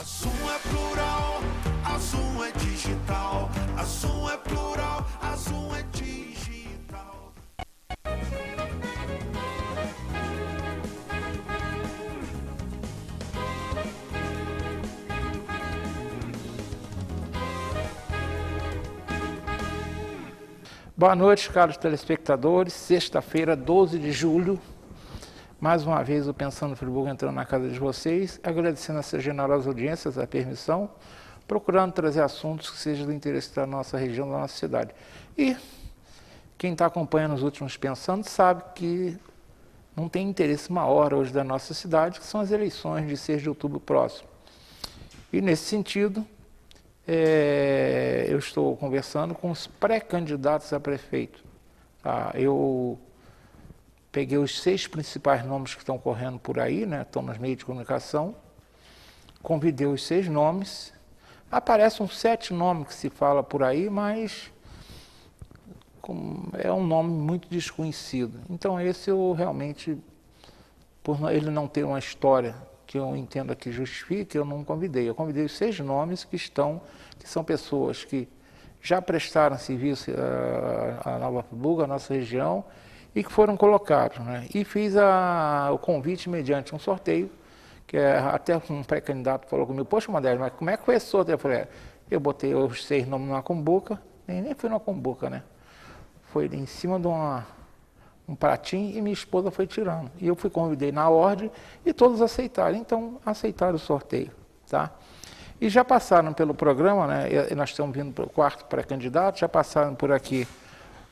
A Zoom é plural, a Zoom é digital. A Zoom é plural, a Zoom é digital. Boa noite, caros telespectadores. Sexta-feira, 12 de julho. Mais uma vez o Pensando Friburgo entrando na casa de vocês, agradecendo essa generosa audiência, a permissão, procurando trazer assuntos que sejam do interesse da nossa região, da nossa cidade. E quem está acompanhando os últimos Pensando sabe que não tem interesse maior hoje da nossa cidade, que são as eleições de 6 de outubro próximo. E nesse sentido, eu estou conversando com os pré-candidatos a prefeito. Tá? Eu peguei os 6 principais nomes que estão correndo por aí, né? Estão nos meios de comunicação, convidei os 6 nomes, aparecem uns 7 nomes que se fala por aí, mas é um nome muito desconhecido. Então esse eu realmente, por ele não ter uma história que eu entenda que justifique, eu não convidei. Eu convidei os 6 nomes que são pessoas que já prestaram serviço à Nova Friburgo, à nossa região, e que foram colocados, né? E fiz o convite mediante um sorteio, que até um pré-candidato falou comigo, poxa, Modésio, mas como é que foi esse sorteio? Eu falei, eu botei os 6 nomes numa cumbuca, nem foi numa cumbuca, né? Foi em cima de um pratinho e minha esposa foi tirando. E eu convidei na ordem e todos aceitaram. Então, aceitaram o sorteio, tá? E já passaram pelo programa, né? E nós estamos vindo para o 4º pré-candidato, já passaram por aqui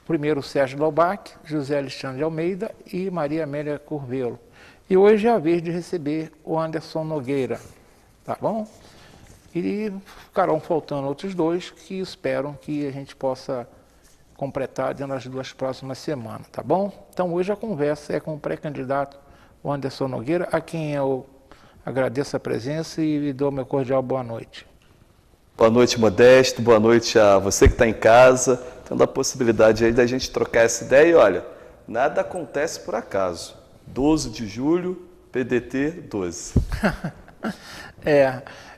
primeiro o Sérgio Loubach, José Alexandre de Almeida e Maria Amélia Curvelo. E hoje é a vez de receber o Anderson Nogueira, tá bom? E ficarão faltando outros 2 que esperam que a gente possa completar dentro das 2 próximas semanas, tá bom? Então hoje a conversa é com o pré-candidato o Anderson Nogueira, a quem eu agradeço a presença e dou meu cordial boa noite. Boa noite, Modesto, boa noite a você que está em casa, tendo a possibilidade aí da gente trocar essa ideia e olha, nada acontece por acaso. 12 de julho, PDT 12.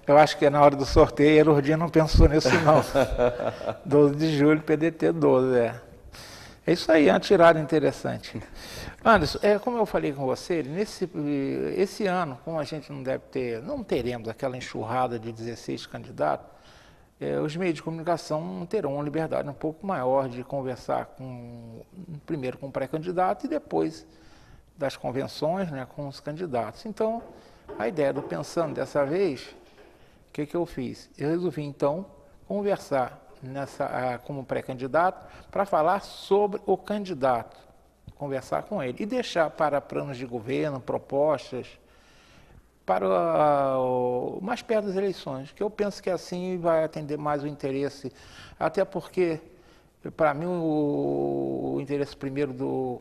Eu acho que na hora do sorteio, a Elordinha não pensou nisso não. 12 de julho, PDT 12, É isso aí, é uma tirada interessante. Anderson, como eu falei com você, esse ano, como a gente não teremos aquela enxurrada de 16 candidatos, os meios de comunicação terão uma liberdade um pouco maior de conversar primeiro com o pré-candidato e depois das convenções, né, com os candidatos. Então, a ideia do Pensando dessa vez, o que eu fiz? Eu resolvi, então, conversar como pré-candidato para falar sobre o candidato, conversar com ele e deixar para planos de governo, propostas, para mais perto das eleições, que eu penso que assim vai atender mais o interesse, até porque, para mim, o interesse primeiro do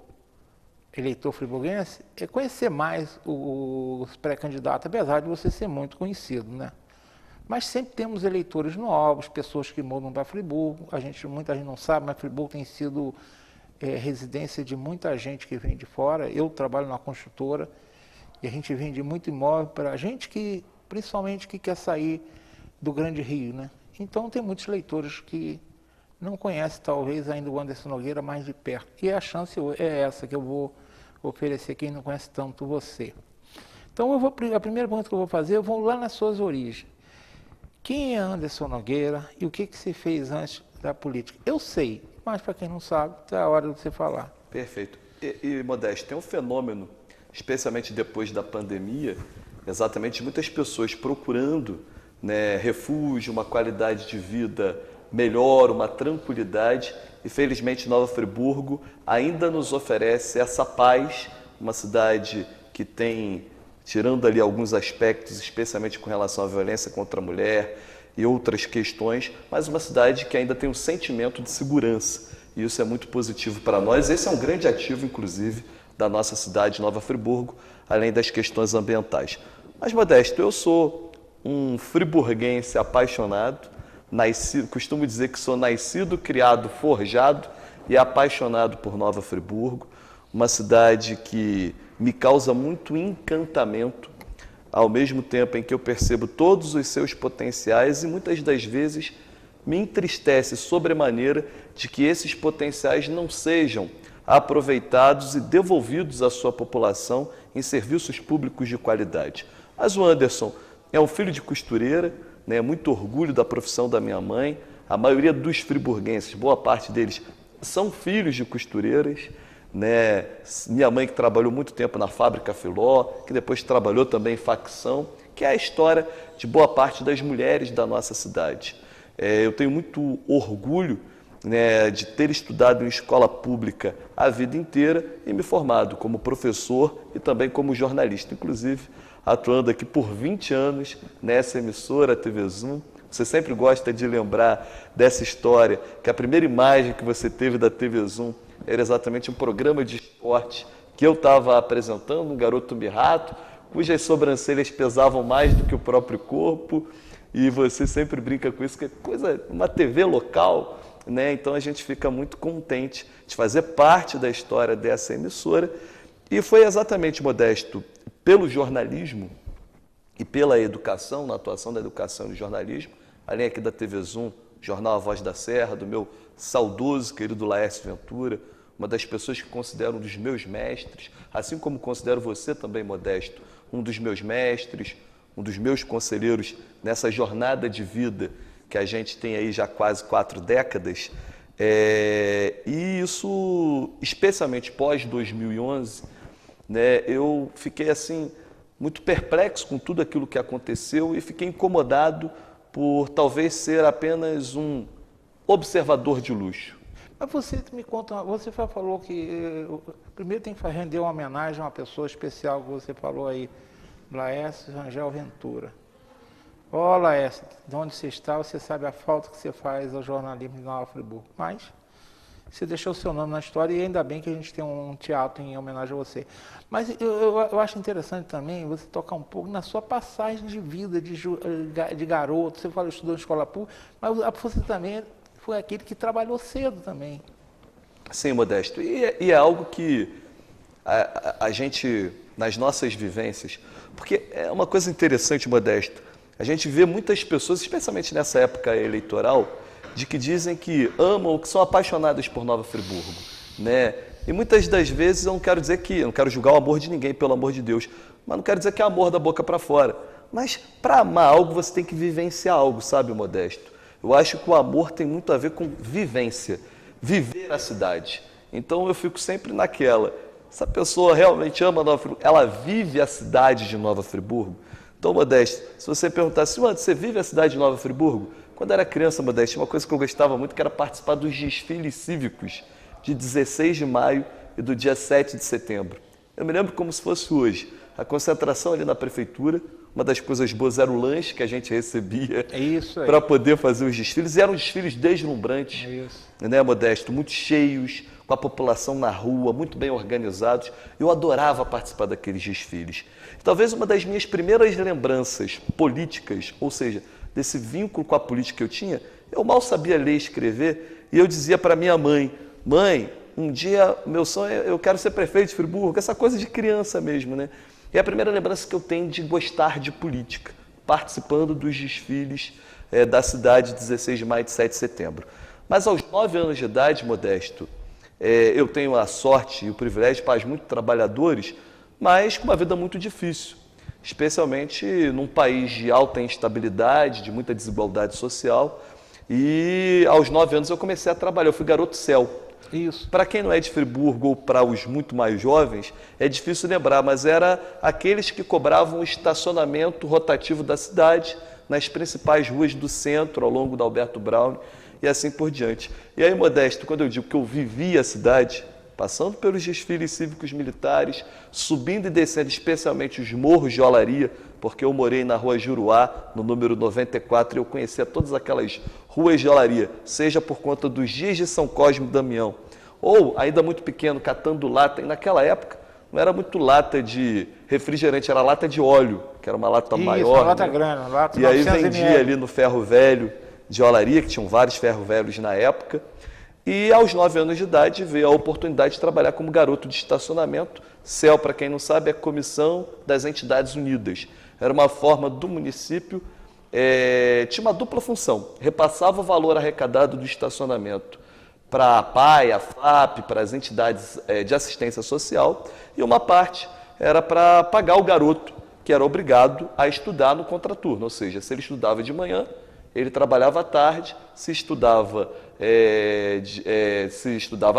eleitor friburguense é conhecer mais os pré-candidatos, apesar de você ser muito conhecido, né? Mas sempre temos eleitores novos, pessoas que mudam para Friburgo, muita gente não sabe, mas Friburgo tem sido residência de muita gente que vem de fora. Eu trabalho na construtora, e a gente vende muito imóvel para gente que, principalmente, que quer sair do Grande Rio, né? Então tem muitos leitores que não conhecem, talvez, ainda o Anderson Nogueira mais de perto. E a chance é essa que eu vou oferecer quem não conhece tanto você. Então a primeira pergunta que eu vou fazer, eu vou lá nas suas origens. Quem é Anderson Nogueira e o que você fez antes da política? Eu sei, mas para quem não sabe, é a hora de você falar. Perfeito. E Modesto, tem um fenômeno, especialmente depois da pandemia, exatamente muitas pessoas procurando, né, refúgio, uma qualidade de vida melhor, uma tranquilidade, e felizmente Nova Friburgo ainda nos oferece essa paz, uma cidade que tem, tirando ali alguns aspectos, especialmente com relação à violência contra a mulher e outras questões, mas uma cidade que ainda tem um sentimento de segurança, e isso é muito positivo para nós. Esse é um grande ativo, inclusive, da nossa cidade, Nova Friburgo, além das questões ambientais. Mas, Modesto, eu sou um friburguense apaixonado, costumo dizer que sou nascido, criado, forjado e apaixonado por Nova Friburgo, uma cidade que me causa muito encantamento ao mesmo tempo em que eu percebo todos os seus potenciais e muitas das vezes me entristece sobremaneira de que esses potenciais não sejam aproveitados e devolvidos à sua população em serviços públicos de qualidade. Mas o Anderson é um filho de costureira, né, muito orgulho da profissão da minha mãe. A maioria dos friburguenses, boa parte deles, são filhos de costureiras, né? Minha mãe que trabalhou muito tempo na fábrica Filó, que depois trabalhou também em facção, que é a história de boa parte das mulheres da nossa cidade. Eu tenho muito orgulho, né, de ter estudado em escola pública a vida inteira e me formado como professor e também como jornalista, inclusive atuando aqui por 20 anos nessa emissora TV Zoom. Você sempre gosta de lembrar dessa história, que a primeira imagem que você teve da TV Zoom era exatamente um programa de esporte que eu estava apresentando, um garoto mirrato, cujas sobrancelhas pesavam mais do que o próprio corpo, e você sempre brinca com isso, que é coisa, uma TV local, né? Então a gente fica muito contente de fazer parte da história dessa emissora, e foi exatamente, Modesto, pelo jornalismo e pela educação, na atuação da educação e do jornalismo, além aqui da TV Zoom, Jornal A Voz da Serra, do meu saudoso querido Laércio Ventura, uma das pessoas que considero um dos meus mestres, assim como considero você também, Modesto, um dos meus mestres, um dos meus conselheiros nessa jornada de vida que a gente tem aí já quase 4 décadas. E isso, especialmente pós-2011, né, eu fiquei assim muito perplexo com tudo aquilo que aconteceu e fiquei incomodado por talvez ser apenas um observador de luxo. Mas você me conta, você falou que primeiro tem que render uma homenagem a uma pessoa especial que você falou aí, Laércio Rangel Ventura. Ó, Laércio, de onde você está, você sabe a falta que você faz ao jornalismo de Nova Friburgo. Mas você deixou o seu nome na história e ainda bem que a gente tem um teatro em homenagem a você. Mas eu acho interessante também você tocar um pouco na sua passagem de vida, de garoto. Você falou que estudou em escola pública, mas você também foi aquele que trabalhou cedo também. Sim, Modesto. E é algo que a gente, nas nossas vivências, porque é uma coisa interessante, Modesto, a gente vê muitas pessoas, especialmente nessa época eleitoral, de que dizem que amam ou que são apaixonadas por Nova Friburgo, né? E muitas das vezes eu não quero dizer que, eu não quero julgar o amor de ninguém, pelo amor de Deus, mas não quero dizer que é amor da boca para fora. Mas para amar algo você tem que vivenciar algo, sabe, Modesto? Eu acho que o amor tem muito a ver com vivência, viver a cidade. Então eu fico sempre naquela, essa pessoa realmente ama Nova Friburgo, ela vive a cidade de Nova Friburgo? Então, Modesto, se você perguntasse, você vive a cidade de Nova Friburgo? Quando eu era criança, Modesto, uma coisa que eu gostava muito que era participar dos desfiles cívicos de 16 de maio e do dia 7 de setembro. Eu me lembro como se fosse hoje. A concentração ali na prefeitura, uma das coisas boas era o lanche que a gente recebia para poder fazer os desfiles. E eram desfiles deslumbrantes, né, Modesto? Muito cheios, com a população na rua, muito bem organizados. Eu adorava participar daqueles desfiles. Talvez uma das minhas primeiras lembranças políticas, ou seja, desse vínculo com a política que eu tinha, eu mal sabia ler e escrever, e eu dizia para minha mãe, um dia meu sonho é eu quero ser prefeito de Friburgo, essa coisa de criança mesmo, né? E a primeira lembrança que eu tenho de gostar de política, participando dos desfiles da cidade de 16 de maio e de 7 de setembro. Mas aos 9 anos de idade, Modesto, eu tenho a sorte e o privilégio de pais muito trabalhadores, mas com uma vida muito difícil, especialmente num país de alta instabilidade, de muita desigualdade social. E aos 9 anos eu comecei a trabalhar, eu fui garoto céu. Isso. Para quem não é de Friburgo ou para os muito mais jovens, é difícil lembrar, mas era aqueles que cobravam o estacionamento rotativo da cidade, nas principais ruas do centro, ao longo da Alberto Braune, e assim por diante. E aí, Modesto, quando eu digo que eu vivi a cidade, passando pelos desfiles cívicos militares, subindo e descendo, especialmente os morros de Olaria, porque eu morei na rua Juruá, no número 94, e eu conhecia todas aquelas ruas de Olaria, seja por conta dos dias de São Cosme e Damião, ou ainda muito pequeno, catando lata, e naquela época não era muito lata de refrigerante, era lata de óleo, que era uma lata maior. Uma lata grande, lata e aí vendia ali no ferro velho de Olaria, que tinham vários ferro velhos na época. E aos 9 anos de idade veio a oportunidade de trabalhar como garoto de estacionamento. CEL, para quem não sabe, é a Comissão das Entidades Unidas. Era uma forma do município, tinha uma dupla função, repassava o valor arrecadado do estacionamento para a PAI, a FAP, para as entidades de assistência social, e uma parte era para pagar o garoto, que era obrigado a estudar no contraturno, ou seja, se ele estudava de manhã, ele trabalhava à tarde, se estudava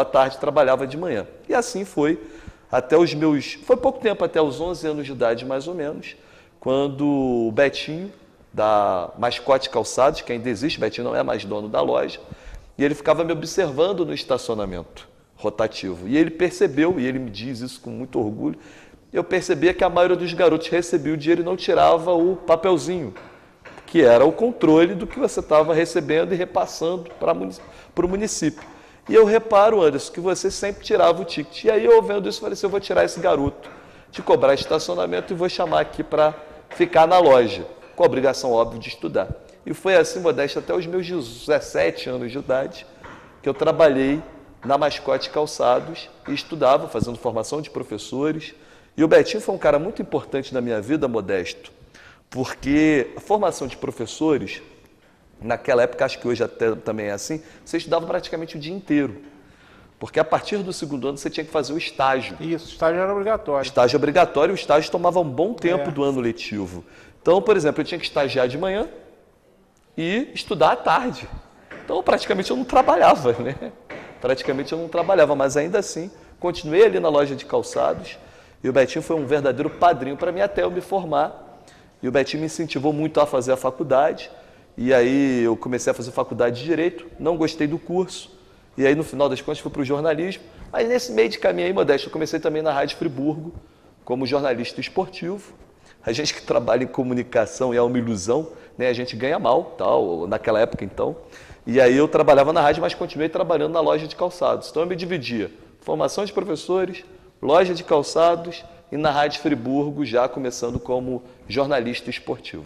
à tarde, trabalhava de manhã. E assim foi até foi pouco tempo, até os 11 anos de idade mais ou menos, quando o Betinho, da Mascote Calçados, que ainda existe, Betinho não é mais dono da loja, e ele ficava me observando no estacionamento rotativo. E ele percebeu, e ele me diz isso com muito orgulho, eu percebia que a maioria dos garotos recebia o dinheiro e não tirava o papelzinho, que era o controle do que você estava recebendo e repassando para o município. E eu reparo, Anderson, que você sempre tirava o ticket. E aí eu vendo isso, falei assim, eu vou tirar esse garoto de cobrar estacionamento e vou chamar aqui para ficar na loja, com a obrigação, óbvio, de estudar. E foi assim, Modesto, até os meus 17 anos de idade, que eu trabalhei na Mascote Calçados e estudava, fazendo formação de professores. E o Betinho foi um cara muito importante na minha vida, Modesto, porque a formação de professores, naquela época, acho que hoje até também é assim, você estudava praticamente o dia inteiro. Porque a partir do segundo ano você tinha que fazer o estágio. Isso, o estágio era obrigatório. Estágio obrigatório, o estágio tomava um bom tempo do ano letivo. Então, por exemplo, eu tinha que estagiar de manhã e estudar à tarde. Então, praticamente eu não trabalhava, né? Praticamente eu não trabalhava, mas ainda assim, continuei ali na loja de calçados e o Betinho foi um verdadeiro padrinho para mim até eu me formar. E o Betinho me incentivou muito a fazer a faculdade. E aí eu comecei a fazer faculdade de Direito, não gostei do curso. E aí, no final das contas, fui para o jornalismo. Mas nesse meio de caminho aí, Modesto, eu comecei também na Rádio Friburgo, como jornalista esportivo. A gente que trabalha em comunicação e é uma ilusão, né? A gente ganha mal, tal, naquela época então. E aí eu trabalhava na rádio, mas continuei trabalhando na loja de calçados. Então eu me dividia, formação de professores, loja de calçados e na Rádio Friburgo, já começando como jornalista esportivo.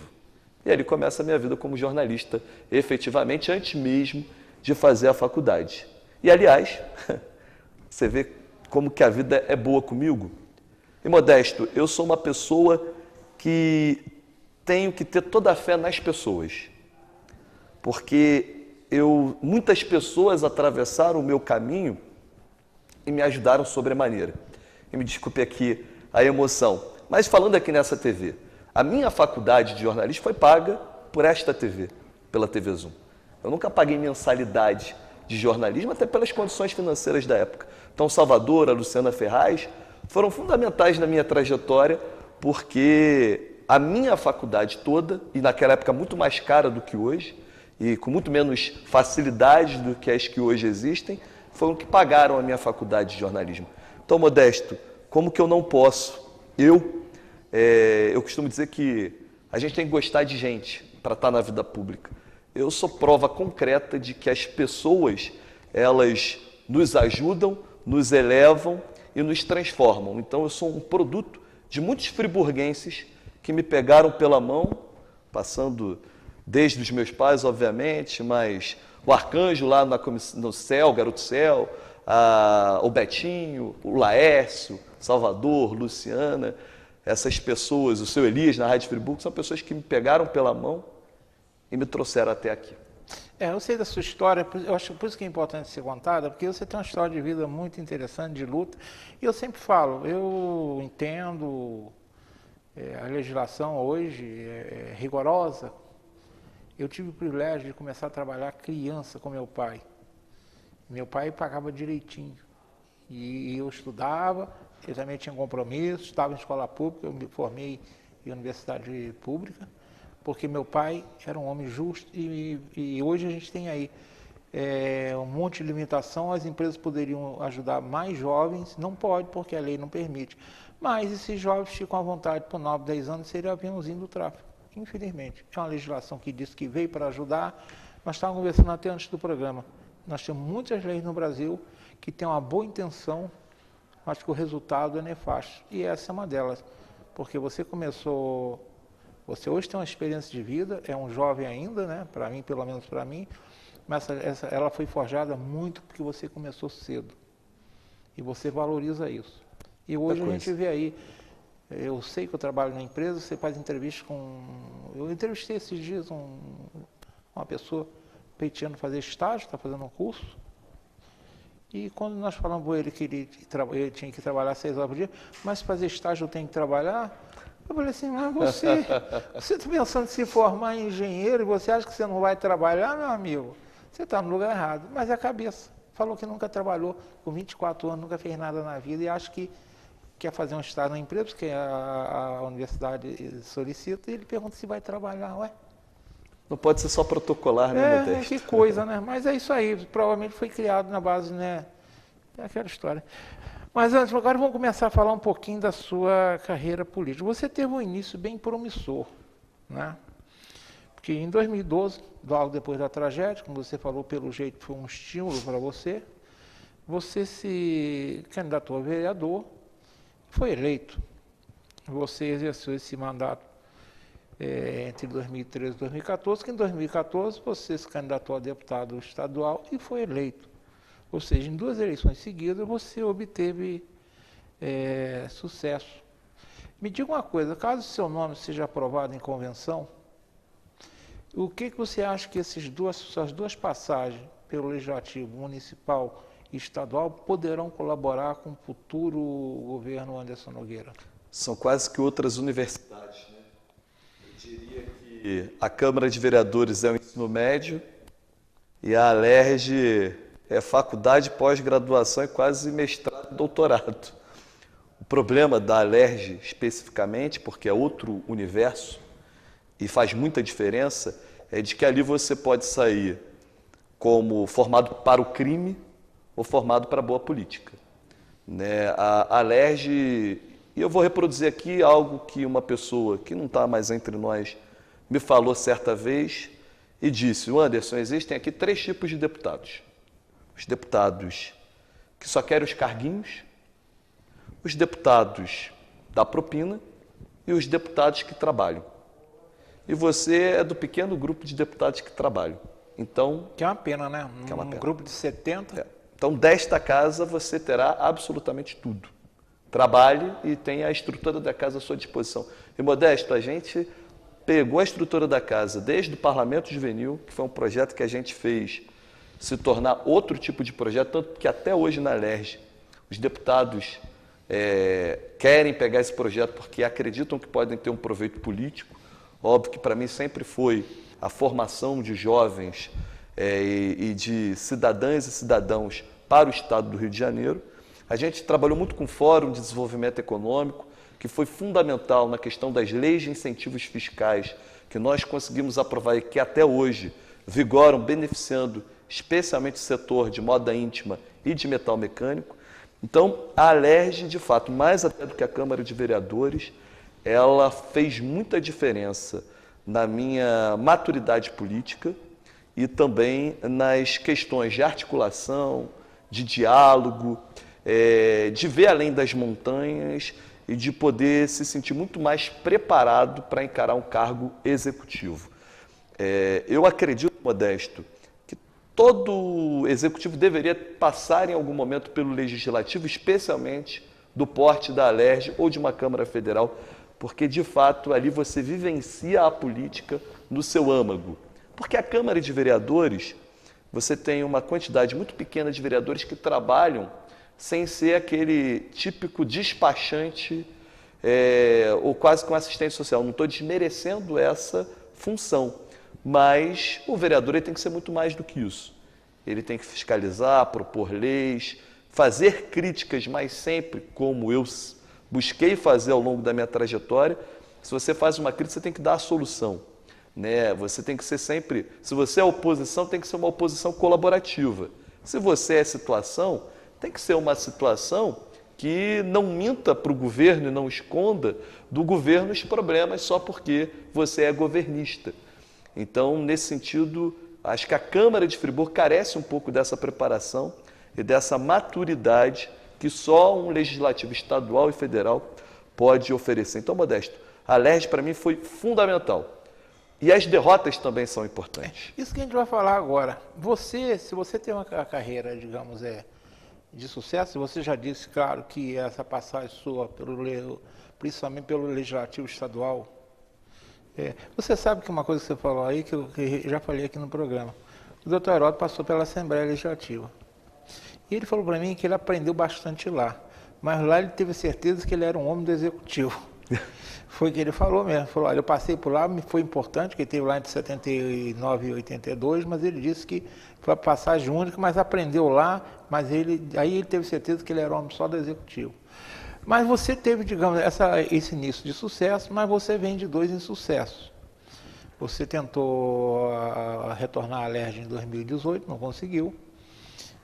E aí começa a minha vida como jornalista, efetivamente, antes mesmo de fazer a faculdade. E, aliás, você vê como que a vida é boa comigo? E, Modesto, eu sou uma pessoa que tenho que ter toda a fé nas pessoas. Porque muitas pessoas atravessaram o meu caminho e me ajudaram sobremaneira. E me desculpe aqui a emoção, mas falando aqui nessa TV, a minha faculdade de jornalismo foi paga por esta TV, pela TV Zoom. Eu nunca paguei mensalidade de jornalismo, até pelas condições financeiras da época. Então, Salvador, a Luciana Ferraz, foram fundamentais na minha trajetória, porque a minha faculdade toda, e naquela época muito mais cara do que hoje, e com muito menos facilidades do que as que hoje existem, foram que pagaram a minha faculdade de jornalismo. Então, Modesto, como que eu não posso? Eu costumo dizer que a gente tem que gostar de gente para estar na vida pública. Eu sou prova concreta de que as pessoas, elas nos ajudam, nos elevam e nos transformam. Então, eu sou um produto de muitos friburguenses que me pegaram pela mão, passando desde os meus pais, obviamente, mas o Arcanjo lá no céu, Garoto Céu, o Betinho, o Laércio, Salvador, Luciana, essas pessoas, o seu Elias na Rádio Friburgo, são pessoas que me pegaram pela mão e me trouxeram até aqui. Eu sei da sua história, eu acho por isso que é importante ser contada, porque você tem uma história de vida muito interessante, de luta, e eu sempre falo, eu entendo, a legislação hoje é rigorosa. Eu tive o privilégio de começar a trabalhar criança com meu pai. Meu pai pagava direitinho, e eu estudava, eu também tinha compromisso, estava em escola pública, eu me formei em universidade pública, porque meu pai era um homem justo e hoje a gente tem aí um monte de limitação, as empresas poderiam ajudar mais jovens, não pode porque a lei não permite, mas esses jovens ficam à vontade por 9, 10 anos, seria aviãozinho do tráfico, infelizmente. É uma legislação que diz que veio para ajudar, nós estávamos conversando até antes do programa, nós temos muitas leis no Brasil que têm uma boa intenção, mas que o resultado é nefasto, e essa é uma delas, porque você hoje tem uma experiência de vida, é um jovem ainda, né? Para mim, pelo menos para mim, mas ela foi forjada muito porque você começou cedo. E você valoriza isso. E hoje a gente vê aí Eu sei que eu trabalho na empresa, você faz entrevista com... Eu entrevistei esses dias uma pessoa pleiteando fazer estágio, está fazendo um curso. E quando nós falamos com ele que ele tinha que trabalhar 6 horas por dia, mas fazer estágio eu tenho que trabalhar? Eu falei assim, mas você está pensando em se formar em engenheiro e você acha que você não vai trabalhar, meu amigo? Você está no lugar errado. Mas é a cabeça. Falou que nunca trabalhou, com 24 anos, nunca fez nada na vida e acha que quer fazer um estágio na empresa, porque a universidade solicita, e ele pergunta se vai trabalhar. Ué? Não pode ser só protocolar, né, Modesto? Que coisa, né? Mas é isso aí, provavelmente foi criado na base, né? É aquela história. Mas antes, agora vamos começar a falar um pouquinho da sua carreira política. Você teve um início bem promissor, né? Porque em 2012, logo depois da tragédia, como você falou, pelo jeito foi um estímulo para você, você se candidatou a vereador, foi eleito. Você exerceu esse mandato entre 2013 e 2014, que em 2014 você se candidatou a deputado estadual e foi eleito. Ou seja, em 2 eleições seguidas você obteve sucesso. Me diga uma coisa, caso seu nome seja aprovado em convenção, o que você acha que essas duas passagens pelo Legislativo Municipal e Estadual poderão colaborar com o futuro governo Anderson Nogueira? São quase que outras universidades, né? Eu diria que a Câmara de Vereadores é o ensino médio e a Alerj é faculdade, pós-graduação e quase mestrado e doutorado. O problema da Alerj especificamente, porque é outro universo e faz muita diferença, é de que ali você pode sair como formado para o crime ou formado para a boa política. Né? A Alerj, e eu vou reproduzir aqui algo que uma pessoa que não está mais entre nós me falou certa vez e disse: Anderson, existem aqui 3 tipos de deputados. Os deputados que só querem os carguinhos, os deputados da propina e os deputados que trabalham. E você é do pequeno grupo de deputados que trabalham. Então, que é uma pena, né? Que é uma pena. Grupo de 70. Então, desta casa você terá absolutamente tudo. Trabalhe e tenha a estrutura da casa à sua disposição. E, Modesto, a gente pegou a estrutura da casa desde o Parlamento Juvenil, que foi um projeto que a gente fez se tornar outro tipo de projeto, tanto que até hoje na Alerj os deputados querem pegar esse projeto porque acreditam que podem ter um proveito político. Óbvio que para mim sempre foi a formação de jovens e de cidadãs e cidadãos para o Estado do Rio de Janeiro. A gente trabalhou muito com o Fórum de Desenvolvimento Econômico, que foi fundamental na questão das leis de incentivos fiscais que nós conseguimos aprovar e que até hoje vigoram, beneficiando especialmente o setor de moda íntima e de metal mecânico. Então, a Alerj, de fato, mais até do que a Câmara de Vereadores, ela fez muita diferença na minha maturidade política e também nas questões de articulação, de diálogo, de ver além das montanhas e de poder se sentir muito mais preparado para encarar um cargo executivo. Eu acredito, Modesto, que todo executivo deveria passar em algum momento pelo legislativo, especialmente do porte da Alerj ou de uma Câmara Federal, porque de fato ali você vivencia a política no seu âmago. Porque a Câmara de Vereadores, você tem uma quantidade muito pequena de vereadores que trabalham sem ser aquele típico despachante ou quase com assistente social. Não estou desmerecendo essa função, mas o vereador ele tem que ser muito mais do que isso. Ele tem que fiscalizar, propor leis, fazer críticas, mas sempre como eu busquei fazer ao longo da minha trajetória. Se você faz uma crítica, você tem que dar a solução. Né? Você tem que ser sempre... Se você é oposição, tem que ser uma oposição colaborativa. Se você é situação, tem que ser uma situação que não minta para o governo e não esconda do governo os problemas só porque você é governista. Então, nesse sentido, acho que a Câmara de Friburgo carece um pouco dessa preparação e dessa maturidade que só um legislativo estadual e federal pode oferecer. Então, Modesto, a Alerj para mim foi fundamental. E as derrotas também são importantes. Isso que a gente vai falar agora. Se você tem uma carreira, digamos, principalmente pelo Legislativo Estadual. Você sabe que uma coisa que você falou aí, que eu já falei aqui no programa, o doutor Heródoto passou pela Assembleia Legislativa. E ele falou para mim que ele aprendeu bastante lá, mas lá ele teve certeza que ele era um homem do Executivo. Foi o que ele falou mesmo. Falou, olha, eu passei por lá, foi importante, que ele teve lá entre 79 e 82, mas ele disse que foi a passagem única, mas aprendeu lá, mas aí ele teve certeza que ele era homem só do Executivo. Mas você teve, digamos, esse início de sucesso, mas você vem de 2 insucessos. Você tentou retornar à LERJ em 2018, não conseguiu.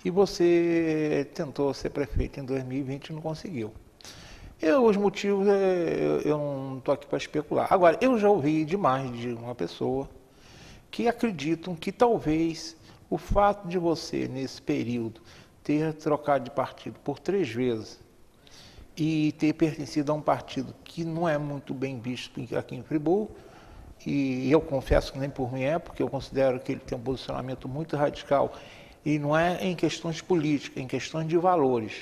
E você tentou ser prefeito em 2020 e não conseguiu. Os motivos, eu não estou aqui para especular. Agora, eu já ouvi demais de uma pessoa que acreditam que talvez o fato de você, nesse período, ter trocado de partido por 3 vezes e ter pertencido a um partido que não é muito bem visto aqui em Friburgo, e eu confesso que nem por mim porque eu considero que ele tem um posicionamento muito radical, e não é em questões políticas, em questões de valores,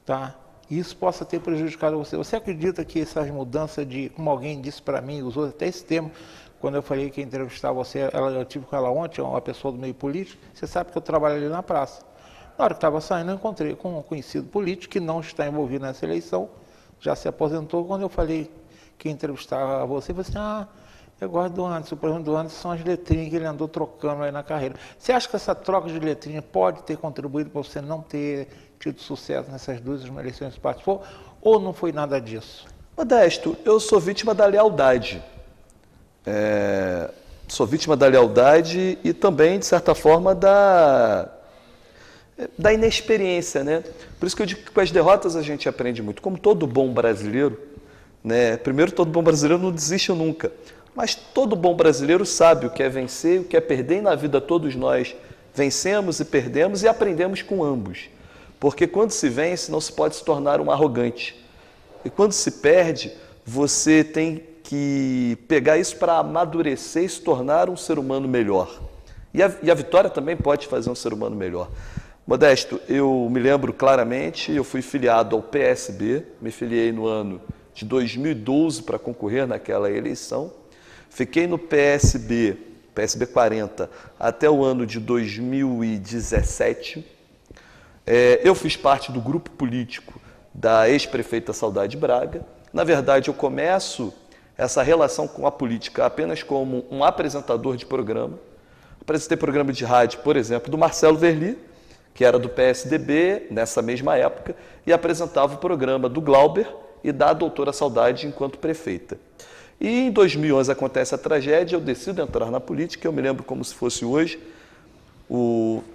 tá? Isso possa ter prejudicado você. Você acredita que essas mudanças como alguém disse para mim, usou até esse termo, quando eu falei que ia entrevistar você, eu tive com ela ontem, uma pessoa do meio político, você sabe que eu trabalho ali na praça. Na hora que estava saindo, eu encontrei com um conhecido político que não está envolvido nessa eleição, já se aposentou. Quando eu falei que ia entrevistar você, você disse, eu gosto do Anderson. O problema do Anderson são as letrinhas que ele andou trocando aí na carreira. Você acha que essa troca de letrinha pode ter contribuído para você não ter tido sucesso nessas 2 eleições que participou, ou não foi nada disso? Modesto, eu sou vítima da lealdade. Sou vítima da lealdade e também, de certa forma, da inexperiência, né? Por isso que eu digo que com as derrotas a gente aprende muito. Como todo bom brasileiro, né? Primeiro, todo bom brasileiro não desiste nunca. Mas todo bom brasileiro sabe o que é vencer e o que é perder, e na vida todos nós vencemos e perdemos e aprendemos com ambos. Porque quando se vence, não se pode se tornar um arrogante. E quando se perde, você tem que pegar isso para amadurecer e se tornar um ser humano melhor. E a vitória também pode fazer um ser humano melhor. Modesto, eu me lembro claramente, eu fui filiado ao PSB, me filiei no ano de 2012 para concorrer naquela eleição. Fiquei no PSB 40, até o ano de 2017. Eu fiz parte do grupo político da ex-prefeita Saudade Braga. Na verdade, eu começo essa relação com a política apenas como um apresentador de programa. Apresentei programa de rádio, por exemplo, do Marcelo Verli, que era do PSDB nessa mesma época, e apresentava o programa do Glauber e da doutora Saudade enquanto prefeita. E em 2011 acontece a tragédia, eu decido entrar na política, eu me lembro como se fosse hoje.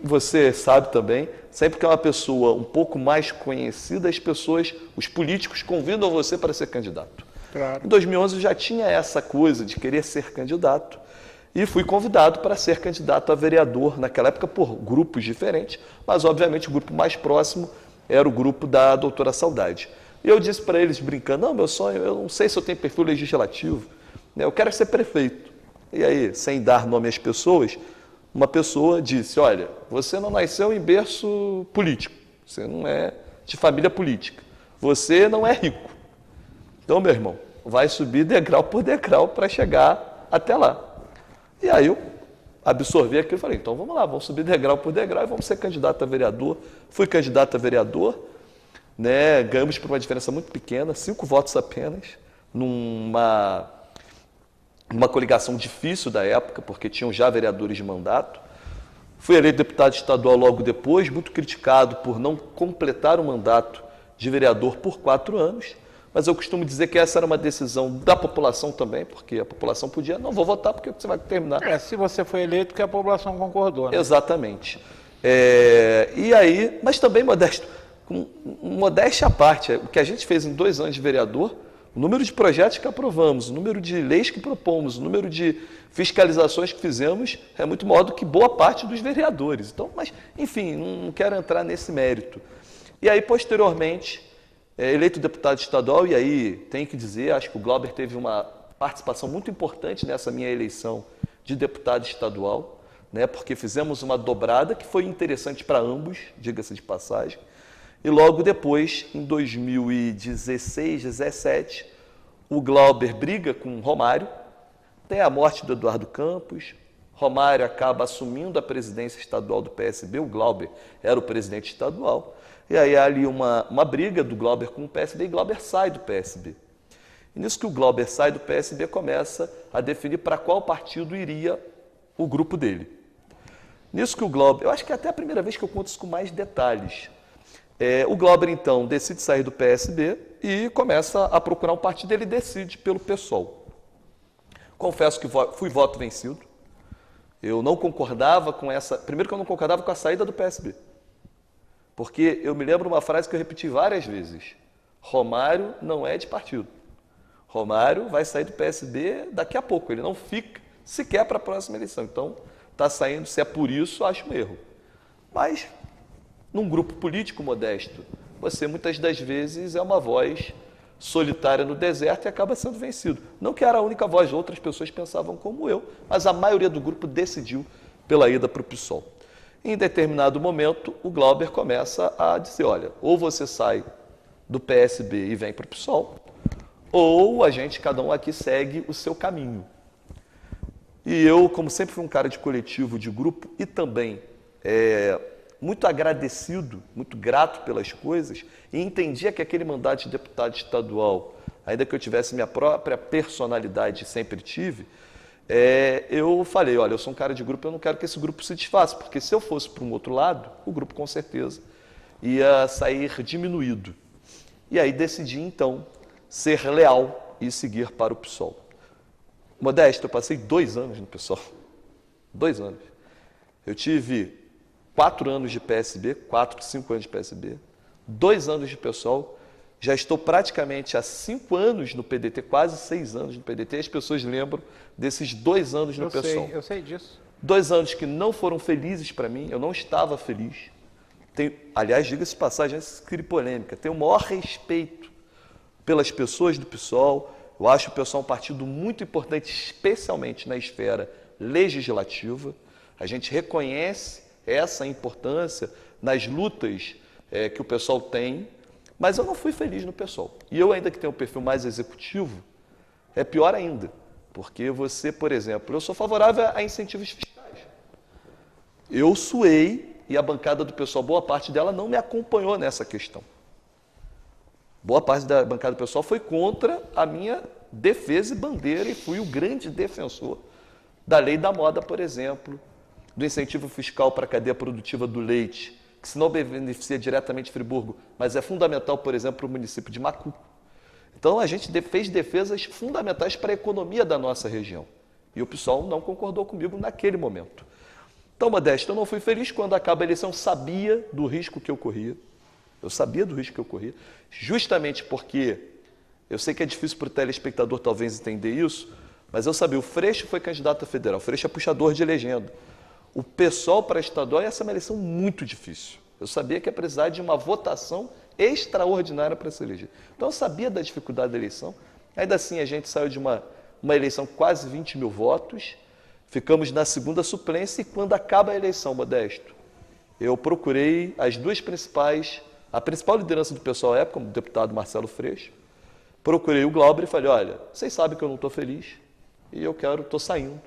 Você sabe também, sempre que é uma pessoa um pouco mais conhecida, os políticos convidam você para ser candidato. Claro. Em 2011 eu já tinha essa coisa de querer ser candidato e fui convidado para ser candidato a vereador, naquela época por grupos diferentes, mas obviamente o grupo mais próximo era o grupo da doutora Saudade. E eu disse para eles, brincando, não, meu sonho, eu não sei se eu tenho perfil legislativo, né, eu quero ser prefeito. E aí, sem dar nome às pessoas, uma pessoa disse, olha, você não nasceu em berço político, você não é de família política, você não é rico. Então, meu irmão, vai subir degrau por degrau para chegar até lá. E aí eu absorvi aquilo e falei, então vamos lá, vamos subir degrau por degrau e vamos ser candidato a vereador. Fui candidato a vereador, né, ganhamos por uma diferença muito pequena, 5 votos apenas, numa coligação difícil da época, porque tinham já vereadores de mandato. Fui eleito deputado estadual logo depois, muito criticado por não completar o mandato de vereador por 4 anos, mas eu costumo dizer que essa era uma decisão da população também, porque a população podia, não vou votar porque você vai terminar. Se você foi eleito, que a população concordou, né? Exatamente. E aí, mas também, Modesto, com modéstia à parte, o que a gente fez em 2 anos de vereador, o número de projetos que aprovamos, o número de leis que propomos, o número de fiscalizações que fizemos é muito maior do que boa parte dos vereadores. Então, mas, enfim, não quero entrar nesse mérito. E aí, posteriormente, eleito deputado estadual, e aí tem que dizer, acho que o Glauber teve uma participação muito importante nessa minha eleição de deputado estadual, né, porque fizemos uma dobrada que foi interessante para ambos, diga-se de passagem. E logo depois, em 2016, 17, o Glauber briga com o Romário, tem a morte do Eduardo Campos, Romário acaba assumindo a presidência estadual do PSB, o Glauber era o presidente estadual, e aí há ali uma briga do Glauber com o PSB e Glauber sai do PSB. E nisso que o Glauber sai do PSB, começa a definir para qual partido iria o grupo dele. Nisso que o Glauber, eu acho que é até a primeira vez que eu conto isso com mais detalhes. O Glauber, então, decide sair do PSB e começa a procurar um partido, ele decide pelo PSOL. Confesso que fui voto vencido. Eu não concordava com essa... Primeiro que eu não concordava com a saída do PSB. Porque eu me lembro uma frase que eu repeti várias vezes. Romário não é de partido. Romário vai sair do PSB daqui a pouco. Ele não fica sequer para a próxima eleição. Então, está saindo, se é por isso, acho um erro. Mas, num grupo político modesto, você muitas das vezes é uma voz solitária no deserto e acaba sendo vencido. Não que era a única voz, outras pessoas pensavam como eu, mas a maioria do grupo decidiu pela ida para o PSOL. Em determinado momento, o Glauber começa a dizer, olha, ou você sai do PSB e vem para o PSOL, ou a gente, cada um aqui, segue o seu caminho. E eu, como sempre fui um cara de coletivo, de grupo, e também muito agradecido, muito grato pelas coisas, e entendia que aquele mandato de deputado estadual, ainda que eu tivesse minha própria personalidade, sempre tive, eu falei, olha, eu sou um cara de grupo, eu não quero que esse grupo se desfaça, porque se eu fosse para um outro lado, o grupo com certeza ia sair diminuído. E aí decidi, então, ser leal e seguir para o PSOL. Modesto, eu passei 2 anos no PSOL. 2 anos. Eu tive 4 anos de PSB, 4, 5 anos de PSB, 2 anos de PSOL, já estou praticamente há 5 anos no PDT, quase 6 anos no PDT, as pessoas lembram desses 2 anos no PSOL. Eu sei disso. 2 anos que não foram felizes para mim, eu não estava feliz. Aliás, diga-se de passagem, essa polêmica, tenho o maior respeito pelas pessoas do PSOL, eu acho o PSOL um partido muito importante, especialmente na esfera legislativa, a gente reconhece essa importância nas lutas que o PSOL tem, mas eu não fui feliz no PSOL. E eu ainda que tenho um perfil mais executivo, é pior ainda, porque você, por exemplo, eu sou favorável a incentivos fiscais. Eu suei e a bancada do PSOL, boa parte dela não me acompanhou nessa questão. Boa parte da bancada do PSOL foi contra a minha defesa e bandeira e fui o grande defensor da lei da moda, por exemplo, do incentivo fiscal para a cadeia produtiva do leite, que se não beneficia diretamente Friburgo, mas é fundamental, por exemplo, para o município de Macu. Então, a gente fez defesas fundamentais para a economia da nossa região. E o PSOL não concordou comigo naquele momento. Então, Modesto, eu não fui feliz quando acaba a eleição, eu sabia do risco que eu corria. Eu sabia do risco que eu corria, justamente porque eu sei que é difícil para o telespectador talvez entender isso, mas eu sabia, o Freixo foi candidato a federal, o Freixo é puxador de legenda. O PSOL para estadual ia ser uma eleição muito difícil. Eu sabia que ia precisar de uma votação extraordinária para se eleger. Então eu sabia da dificuldade da eleição. Ainda assim, a gente saiu de uma eleição quase 20 mil votos, ficamos na segunda suplência e quando acaba a eleição, Modesto, eu procurei as duas principais, a principal liderança do PSOL à época, como o deputado Marcelo Freixo, procurei o Glauber e falei, olha, vocês sabem que eu não estou feliz e eu estou saindo.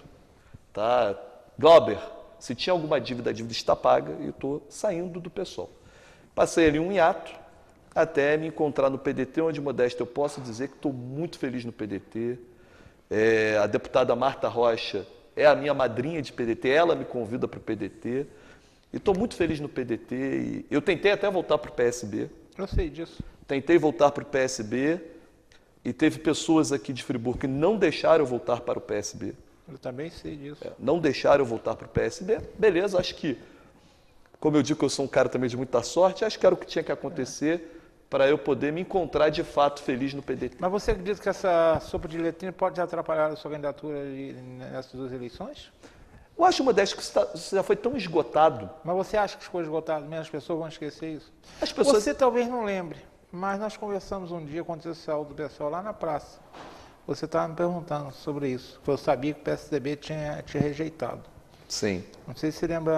Tá? Glauber, se tinha alguma dívida, a dívida está paga e eu estou saindo do PSOL. Passei ali um hiato até me encontrar no PDT, onde, Modesto, eu posso dizer que estou muito feliz no PDT. A deputada Marta Rocha é a minha madrinha de PDT, ela me convida para o PDT. E estou muito feliz no PDT. E eu tentei até voltar para o PSB. Eu sei disso. Tentei voltar para o PSB e teve pessoas aqui de Friburgo que não deixaram eu voltar para o PSB. Eu também sei disso. Não deixaram eu voltar para o PSB. Beleza, acho que, como eu digo que eu sou um cara também de muita sorte, acho que era o que tinha que acontecer para eu poder me encontrar de fato feliz no PDT. Mas você acredita que essa sopa de letrinha pode atrapalhar a sua candidatura nessas 2 eleições? Eu acho, Modesto, que isso já foi tão esgotado. Mas você acha que ficou esgotado mesmo? As pessoas vão esquecer isso? As pessoas... Você talvez não lembre, mas nós conversamos um dia quando você saiu do pessoal lá na praça. Você estava me perguntando sobre isso. Eu sabia que o PSDB tinha rejeitado. Sim. Não sei se você lembra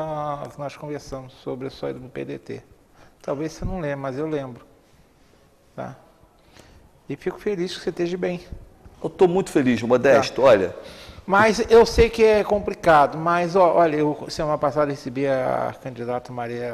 que nós conversamos sobre a saída do PDT. Talvez você não lembre, mas eu lembro. Tá? E fico feliz que você esteja bem. Eu estou muito feliz, Modesto, olha. Mas eu sei que é complicado, mas olha, eu semana passada recebi a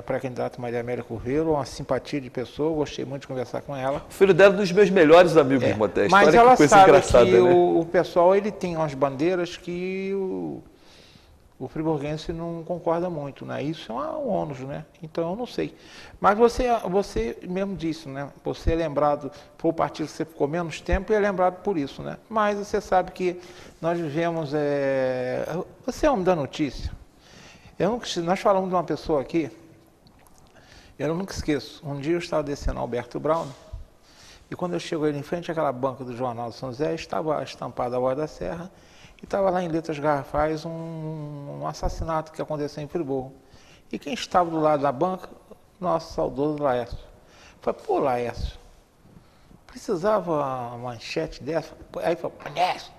pré-candidata Maria Amélia Curvelo, uma simpatia de pessoa, gostei muito de conversar com ela. O filho dela é um dos meus melhores amigos, Modesto. Mas olha ela que coisa sabe engraçada, que né? o pessoal ele tem umas bandeiras que o friburguense não concorda muito, né? Isso é um ônus, né? Então eu não sei. Mas você mesmo disse, né? Você é lembrado, foi o partido que você ficou menos tempo e é lembrado por isso, né? Mas você sabe que nós vivemos... Você é homem da notícia. Nós falamos de uma pessoa aqui, eu nunca esqueço. Um dia eu estava descendo Alberto Brown e quando eu chego ali em frente àquela banca do Jornal de São José, estava estampada a Voz da Serra e estava lá em letras garrafais um assassinato que aconteceu em Friburgo. E quem estava do lado da banca? Nosso saudoso Laércio. Falei, pô, Laércio, precisava uma manchete dessa? Aí falou, Laércio,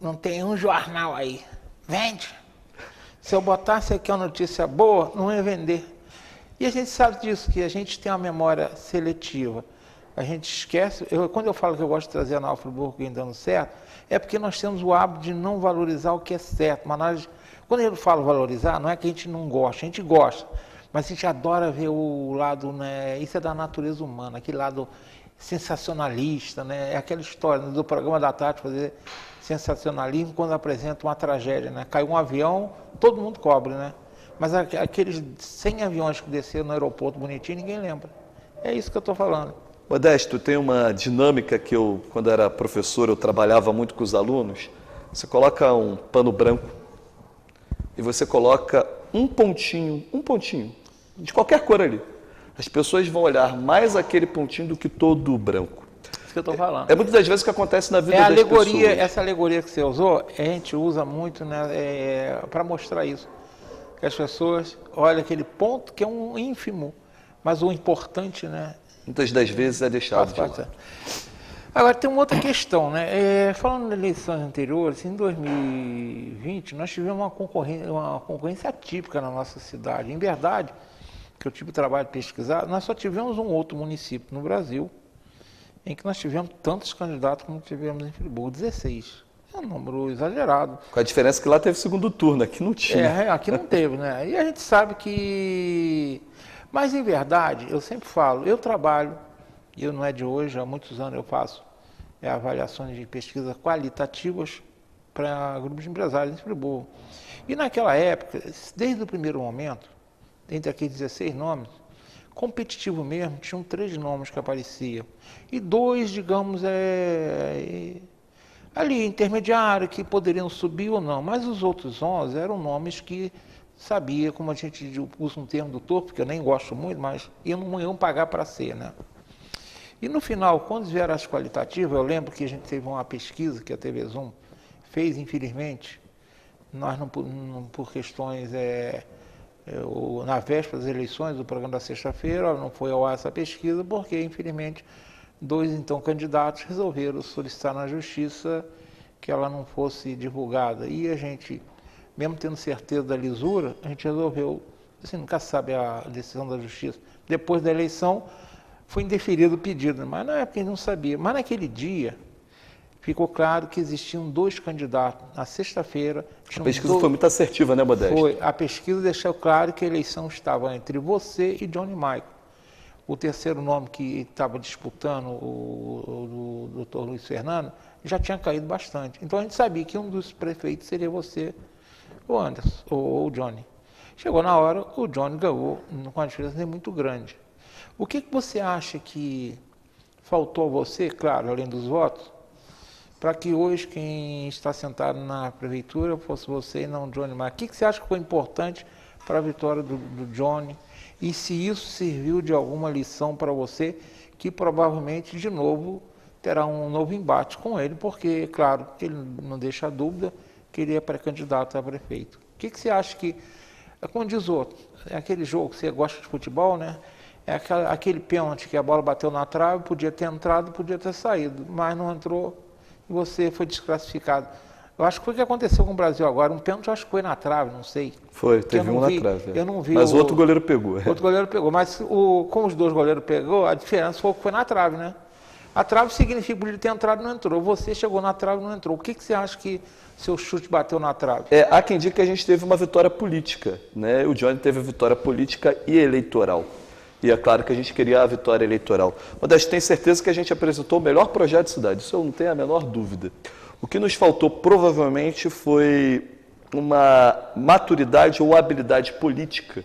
não tem um jornal aí, vende. Se eu botasse aqui uma notícia boa, não ia vender. E a gente sabe disso, que a gente tem uma memória seletiva. A gente esquece, quando eu falo que eu gosto de trazer a Nova Friburgo dando certo, é porque nós temos o hábito de não valorizar o que é certo. Mas quando eu falo valorizar, não é que a gente não gosta, a gente gosta. Mas a gente adora ver o lado, né, isso é da natureza humana, aquele lado sensacionalista, né, é aquela história do programa da tarde fazer sensacionalismo quando apresenta uma tragédia, né, caiu um avião, todo mundo cobre, né, mas aqueles 100 aviões que desceram no aeroporto bonitinho, ninguém lembra. É isso que eu estou falando. Modesto, tem uma dinâmica que eu, quando era professor, eu trabalhava muito com os alunos. Você coloca um pano branco e você coloca um pontinho, de qualquer cor ali. As pessoas vão olhar mais aquele pontinho do que todo o branco. Isso que eu estou falando. É muitas das vezes o que acontece na vida das pessoas. Essa alegoria que você usou, a gente usa muito, né, para mostrar isso. Que as pessoas olham aquele ponto que é um ínfimo, mas o importante, né? Muitas das vezes é deixado de lado. Agora, tem uma outra questão, né? Falando das eleições anteriores, em 2020, nós tivemos uma concorrência atípica na nossa cidade. Em verdade, que eu tive o trabalho de pesquisar, nós só tivemos um outro município no Brasil em que nós tivemos tantos candidatos como tivemos em Friburgo, 16. É um número exagerado. Com a diferença que lá teve segundo turno, aqui não tinha. Aqui não teve, né? E a gente sabe que... Mas, em verdade, eu sempre falo, eu trabalho, e eu não é de hoje, há muitos anos eu faço avaliações de pesquisa qualitativas para grupos de empresários em Friburgo. E naquela época, desde o primeiro momento, entre aqueles 16 nomes, competitivo mesmo, tinham 3 nomes que apareciam. E 2, digamos, ali, intermediário, que poderiam subir ou não. Mas os outros 11 eram nomes que sabia, como a gente usa um termo do topo, que eu nem gosto muito, mas iam pagar para ser, né? E no final, quando vieram as qualitativas, eu lembro que a gente teve uma pesquisa que a TV Zoom fez, infelizmente, nós não por questões, na véspera das eleições, do programa da sexta-feira, não foi ao ar essa pesquisa, porque, infelizmente, 2, então, candidatos resolveram solicitar na justiça que ela não fosse divulgada. E a gente, mesmo tendo certeza da lisura, a gente resolveu, assim, nunca se sabe a decisão da justiça. Depois da eleição, foi indeferido o pedido, mas na época a gente não sabia. Mas naquele dia, ficou claro que existiam 2 candidatos. Na sexta-feira... A pesquisa foi muito assertiva, né, Modesto? Foi. A pesquisa deixou claro que a eleição estava entre você e Johnny Michael. O terceiro nome que estava disputando, o doutor Luiz Fernando, já tinha caído bastante. Então a gente sabia que um dos prefeitos seria você, o Anderson, ou o Johnny. Chegou na hora, o Johnny ganhou com uma diferença muito grande. O que você acha que faltou a você, claro, além dos votos, para que hoje quem está sentado na prefeitura fosse você e não o Johnny Michael? O que você acha que foi importante para a vitória do Johnny? E se isso serviu de alguma lição para você, que provavelmente, de novo, terá um novo embate com ele, porque, claro, ele não deixa dúvida que ele é pré-candidato a prefeito. O que você acha que, como diz o outro, é aquele jogo que você gosta de futebol, né? É aquele pênalti que a bola bateu na trave, podia ter entrado, podia ter saído, mas não entrou e você foi desclassificado. Eu acho que foi o que aconteceu com o Brasil agora. Um pênalti, eu acho que foi na trave, não sei. Foi, Porque teve um na trave. Eu não vi. Mas o outro goleiro pegou. Outro goleiro pegou. Mas como os dois goleiros pegou, a diferença foi que foi na trave, né? A trave significa que ele ter entrado e não entrou. Você chegou na trave e não entrou. O que você acha que seu chute bateu na trave? Há quem diga que a gente teve uma vitória política, né? O Johnny teve a vitória política e eleitoral. E é claro que a gente queria a vitória eleitoral. Modesto, tem certeza que a gente apresentou o melhor projeto de cidade. Isso eu não tenho a menor dúvida. O que nos faltou provavelmente foi uma maturidade ou habilidade política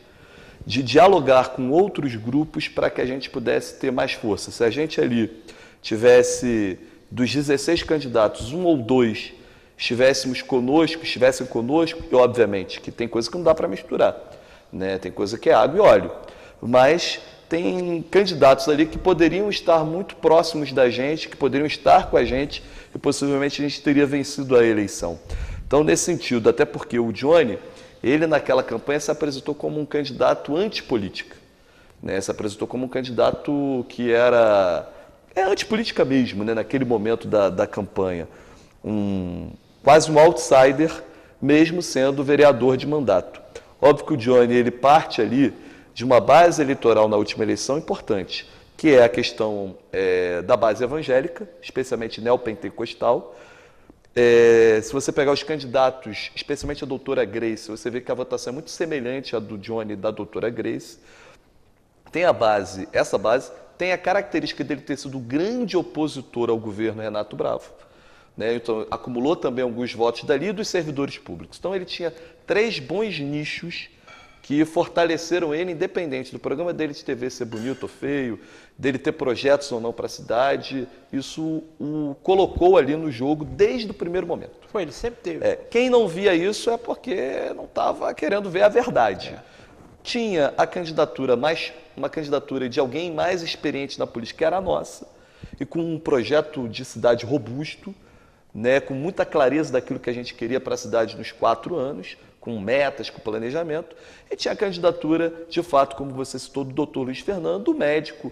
de dialogar com outros grupos para que a gente pudesse ter mais força. Se a gente ali tivesse, dos 16 candidatos, um ou dois estivessem conosco, e obviamente que tem coisa que não dá para misturar, né? Tem coisa que é água e óleo, mas tem candidatos ali que poderiam estar muito próximos da gente, que poderiam estar com a gente e possivelmente a gente teria vencido a eleição. Então, nesse sentido, até porque o Johnny, ele naquela campanha se apresentou como um candidato antipolítica, né? Se apresentou como um candidato que era antipolítica mesmo, né? Naquele momento da campanha. Quase um outsider, mesmo sendo vereador de mandato. Óbvio que o Johnny ele parte ali de uma base eleitoral na última eleição importante, que é a questão da base evangélica, especialmente neopentecostal. Se você pegar os candidatos, especialmente a doutora Grace, você vê que a votação é muito semelhante à do Johnny e da doutora Grace. Tem essa base tem a característica dele ter sido grande opositor ao governo Renato Bravo, né? Então, acumulou também alguns votos dali e dos servidores públicos. Então, ele tinha 3 bons nichos que fortaleceram ele, independente do programa dele de TV ser bonito ou feio, dele ter projetos ou não para a cidade. Isso o colocou ali no jogo desde o primeiro momento. Foi, ele sempre teve. Quem não via isso é porque não estava querendo ver a verdade. Tinha a candidatura, uma candidatura de alguém mais experiente na política, que era a nossa, e com um projeto de cidade robusto, né, com muita clareza daquilo que a gente queria para a cidade nos 4 anos, com metas, com planejamento. E tinha a candidatura, de fato, como você citou, do Dr. Luiz Fernando, médico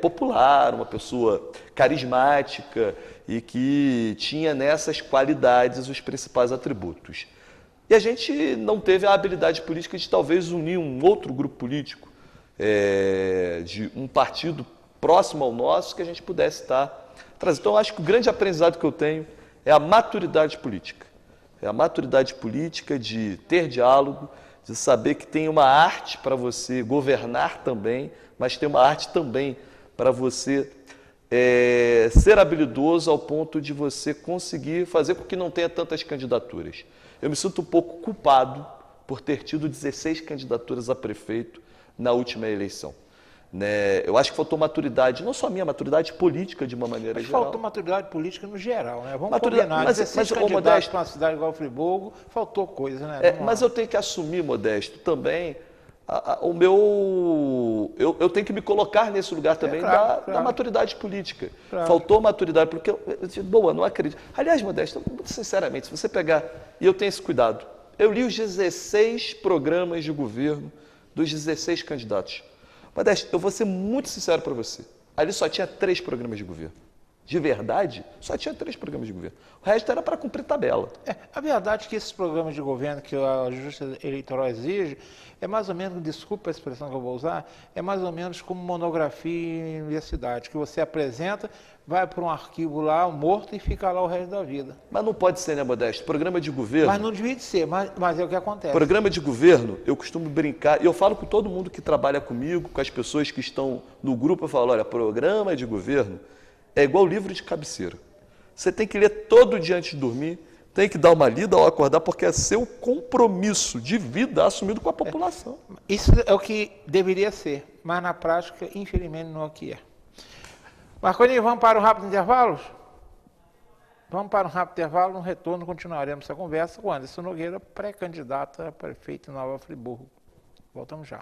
popular, uma pessoa carismática e que tinha nessas qualidades os principais atributos. E a gente não teve a habilidade política de talvez unir um outro grupo político, de um partido próximo ao nosso, que a gente pudesse estar trazendo. Então, eu acho que o grande aprendizado que eu tenho é a maturidade política. É a maturidade política de ter diálogo, de saber que tem uma arte para você governar também, mas tem uma arte também para você ser habilidoso ao ponto de você conseguir fazer com que não tenha tantas candidaturas. Eu me sinto um pouco culpado por ter tido 16 candidaturas a prefeito na última eleição. Né? Eu acho que faltou maturidade, não só a minha, maturidade política de uma maneira geral. Faltou maturidade política no geral, né? Vamos Maturidade, combinar, mas 16 candidatos para uma cidade igual Friburgo, faltou coisa, né? Mas eu tenho que assumir, Modesto, também eu tenho que me colocar nesse lugar também da maturidade política. Claro. Faltou maturidade, porque eu não acredito. Aliás, Modesto, muito sinceramente, se você pegar, e eu tenho esse cuidado, eu li os 16 programas de governo dos 16 candidatos. Modesto, eu vou ser muito sincero para você. Ali só tinha 3 programas de governo. De verdade, só tinha 3 programas de governo. O resto era para cumprir tabela. A verdade é que esses programas de governo que a Justiça Eleitoral exige é mais ou menos, desculpa a expressão que eu vou usar, é mais ou menos como monografia em universidade, que você apresenta, vai para um arquivo lá, morto, e fica lá o resto da vida. Mas não pode ser, né, Modesto? Programa de governo... Mas não devia de ser, mas é o que acontece. Programa de governo, eu costumo brincar, e eu falo com todo mundo que trabalha comigo, com as pessoas que estão no grupo, eu falo, olha, programa de governo é igual livro de cabeceira. Você tem que ler todo dia antes de dormir, tem que dar uma lida ao acordar, porque é seu compromisso de vida assumido com a população. Isso é o que deveria ser, mas na prática, infelizmente, não é o que é. Marconi, vamos para um rápido intervalo? Vamos para um rápido intervalo, no retorno continuaremos essa conversa com Anderson Nogueira, pré-candidato a prefeito de Nova Friburgo. Voltamos já.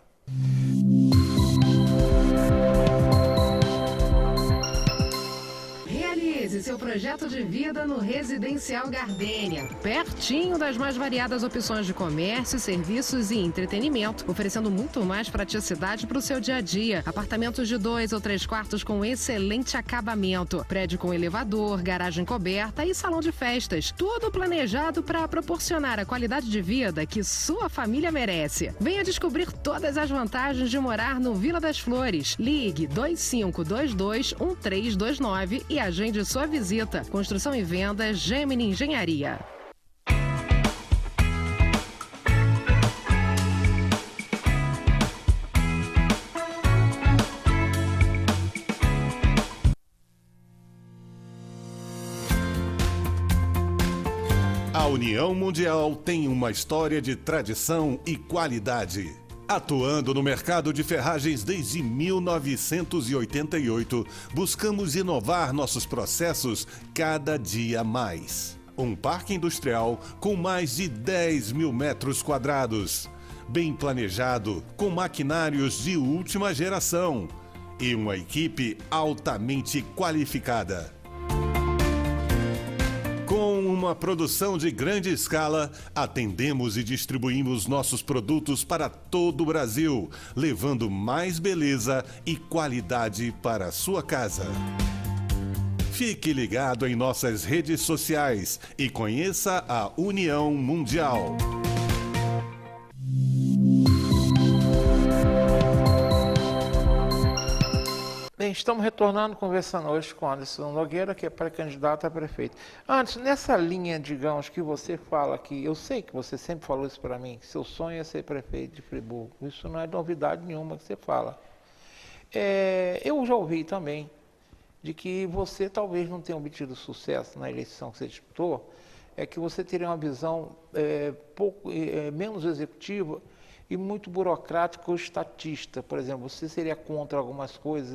Realização Realize seu projeto de vida no Residencial Gardênia, pertinho das mais variadas opções de comércio, serviços e entretenimento, oferecendo muito mais praticidade para o seu dia a dia. Apartamentos de 2 ou 3 quartos com excelente acabamento, prédio com elevador, garagem coberta e salão de festas, tudo planejado para proporcionar a qualidade de vida que sua família merece. Venha descobrir todas as vantagens de morar no Vila das Flores. Ligue 2522-1329 e agende sua visita. Construção e vendas Gemini Engenharia. A União Mundial tem uma história de tradição e qualidade. Atuando no mercado de ferragens desde 1988, buscamos inovar nossos processos cada dia mais. Um parque industrial com mais de 10 mil metros quadrados, bem planejado, com maquinários de última geração e uma equipe altamente qualificada. Com uma produção de grande escala, atendemos e distribuímos nossos produtos para todo o Brasil, levando mais beleza e qualidade para a sua casa. Fique ligado em nossas redes sociais e conheça a União Mundial. Bem, estamos retornando, conversando hoje com Anderson Nogueira, que é pré-candidato a prefeito. Anderson, nessa linha, digamos, que você fala que, eu sei que você sempre falou isso para mim, que seu sonho é ser prefeito de Friburgo. Isso não é novidade nenhuma que você fala. Eu já ouvi também de que você talvez não tenha obtido sucesso na eleição que você disputou, é que você teria uma visão menos executiva e muito burocrático ou estatista. Por exemplo, você seria contra algumas coisas,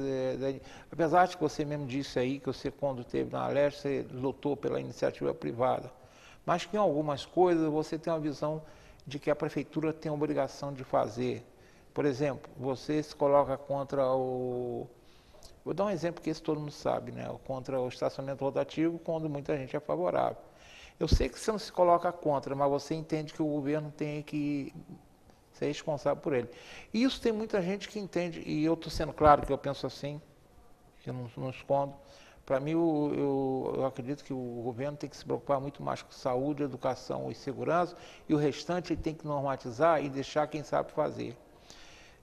apesar de que você mesmo disse aí que você, quando esteve na Leste, você lutou pela iniciativa privada, mas que em algumas coisas você tem uma visão de que a prefeitura tem a obrigação de fazer. Por exemplo, você se coloca contra o... Vou dar um exemplo que esse todo mundo sabe, né? Contra o estacionamento rotativo, quando muita gente é favorável. Eu sei que você não se coloca contra, mas você entende que o governo tem que ser responsável por ele. E isso tem muita gente que entende, e eu estou sendo claro que eu penso assim, eu não escondo. Para mim, eu acredito que o governo tem que se preocupar muito mais com saúde, educação e segurança, e o restante ele tem que normatizar e deixar quem sabe fazer.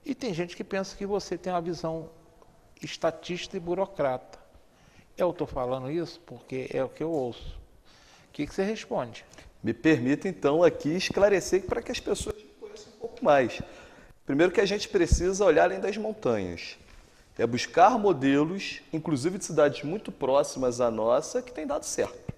E tem gente que pensa que você tem uma visão estatista e burocrata. Eu estou falando isso porque é o que eu ouço. O que você responde? Me permita, então, aqui esclarecer para que as pessoas conheçam um pouco mais. Primeiro que a gente precisa olhar além das montanhas. É buscar modelos, inclusive de cidades muito próximas à nossa, que tem dado certo.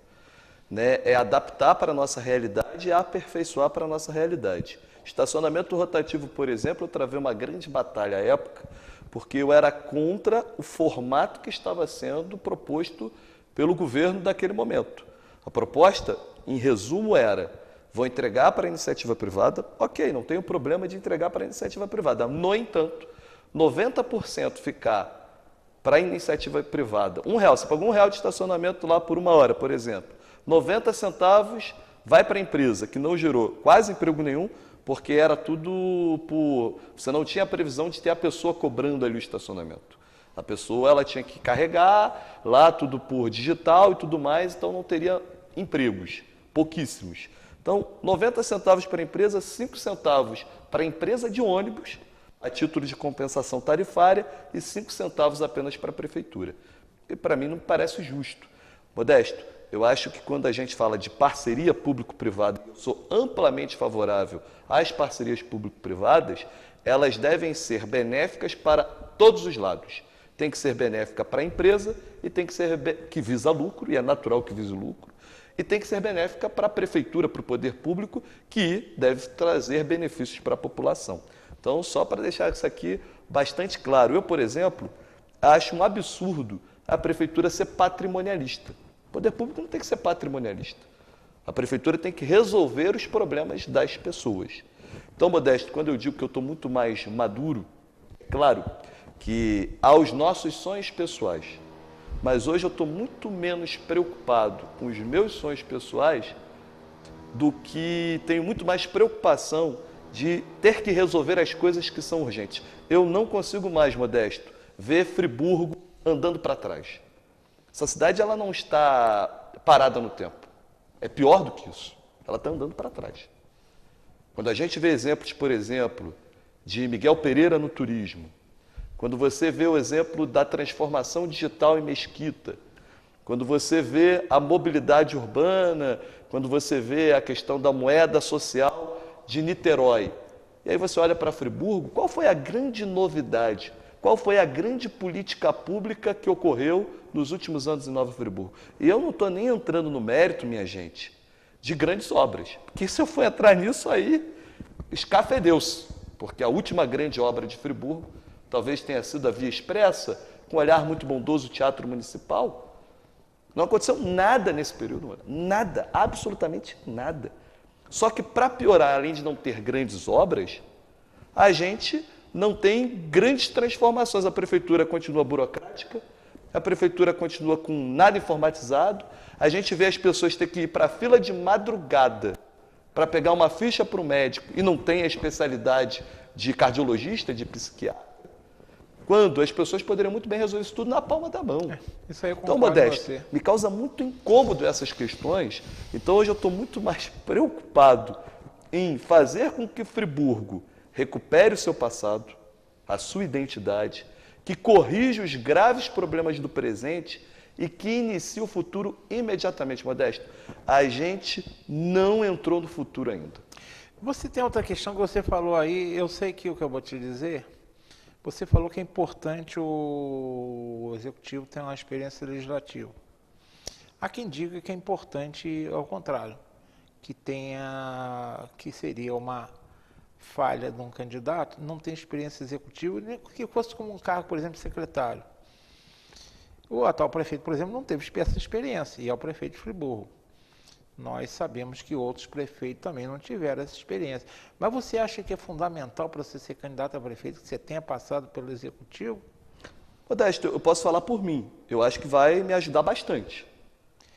Né? É adaptar para a nossa realidade e aperfeiçoar para a nossa realidade. Estacionamento rotativo, por exemplo, eu travei uma grande batalha à época, porque eu era contra o formato que estava sendo proposto pelo governo daquele momento. A proposta, em resumo, era: vou entregar para a iniciativa privada, ok, não tenho problema de entregar para a iniciativa privada. No entanto, 90% ficar para a iniciativa privada, R$1, você pagou R$1 de estacionamento lá por 1 hora, por exemplo, 90 centavos vai para a empresa, que não gerou quase emprego nenhum, porque era tudo por... Você não tinha a previsão de ter a pessoa cobrando ali o estacionamento. A pessoa ela tinha que carregar lá tudo por digital e tudo mais, então não teria empregos, pouquíssimos. Então, 90 centavos para a empresa, 5 centavos para a empresa de ônibus, a título de compensação tarifária, e 5 centavos apenas para a prefeitura. E para mim não parece justo. Modesto, eu acho que quando a gente fala de parceria público-privada, eu sou amplamente favorável às parcerias público-privadas, elas devem ser benéficas para todos os lados. Tem que ser benéfica para a empresa e tem que ser que visa lucro, e é natural que vise lucro, e tem que ser benéfica para a prefeitura, para o poder público, que deve trazer benefícios para a população. Então, só para deixar isso aqui bastante claro, eu, por exemplo, acho um absurdo a prefeitura ser patrimonialista. O poder público não tem que ser patrimonialista. A prefeitura tem que resolver os problemas das pessoas. Então, Modesto, quando eu digo que eu estou muito mais maduro, é claro que aos nossos sonhos pessoais, Mas hoje eu estou muito menos preocupado com os meus sonhos pessoais do que tenho muito mais preocupação de ter que resolver as coisas que são urgentes. Eu não consigo mais, Modesto, ver Friburgo andando para trás. Essa cidade ela não está parada no tempo. É pior do que isso. Ela está andando para trás. Quando a gente vê exemplos, por exemplo, de Miguel Pereira no turismo, quando você vê o exemplo da transformação digital em Mesquita, quando você vê a mobilidade urbana, quando você vê a questão da moeda social de Niterói, e aí você olha para Friburgo, qual foi a grande novidade? Qual foi a grande política pública que ocorreu nos últimos anos em Nova Friburgo? E eu não estou nem entrando no mérito, minha gente, de grandes obras, porque se eu for entrar nisso aí, escafedeu-se, porque a última grande obra de Friburgo talvez tenha sido a Via Expressa, com um olhar muito bondoso, o Teatro Municipal. Não aconteceu nada nesse período, nada, absolutamente nada. Só que, para piorar, além de não ter grandes obras, a gente não tem grandes transformações. A prefeitura continua burocrática, a prefeitura continua com nada informatizado, a gente vê as pessoas ter que ir para a fila de madrugada para pegar uma ficha para o médico e não tem a especialidade de cardiologista, de psiquiatra. Quando as pessoas poderiam muito bem resolver isso tudo na palma da mão. Isso aí eu então, concordo com Modesto, você. me causa muito incômodo essas questões. Então, hoje eu estou muito mais preocupado em fazer com que Friburgo recupere o seu passado, a sua identidade, que corrija os graves problemas do presente e que inicie o futuro imediatamente, Modesto. A gente não entrou no futuro ainda. Você tem outra questão que você falou aí, eu sei que o que eu vou te dizer, você falou que é importante o executivo ter uma experiência legislativa. Há quem diga que é importante ao contrário, que seria uma falha de um candidato, não tem experiência executiva, nem que fosse como um cargo, por exemplo, secretário. O atual prefeito, por exemplo, não teve essa experiência, e é o prefeito de Friburgo. Nós sabemos que outros prefeitos também não tiveram essa experiência. Mas você acha que é fundamental para você ser candidato a prefeito que você tenha passado pelo executivo? Modesto, eu posso falar por mim. Eu acho que vai me ajudar bastante.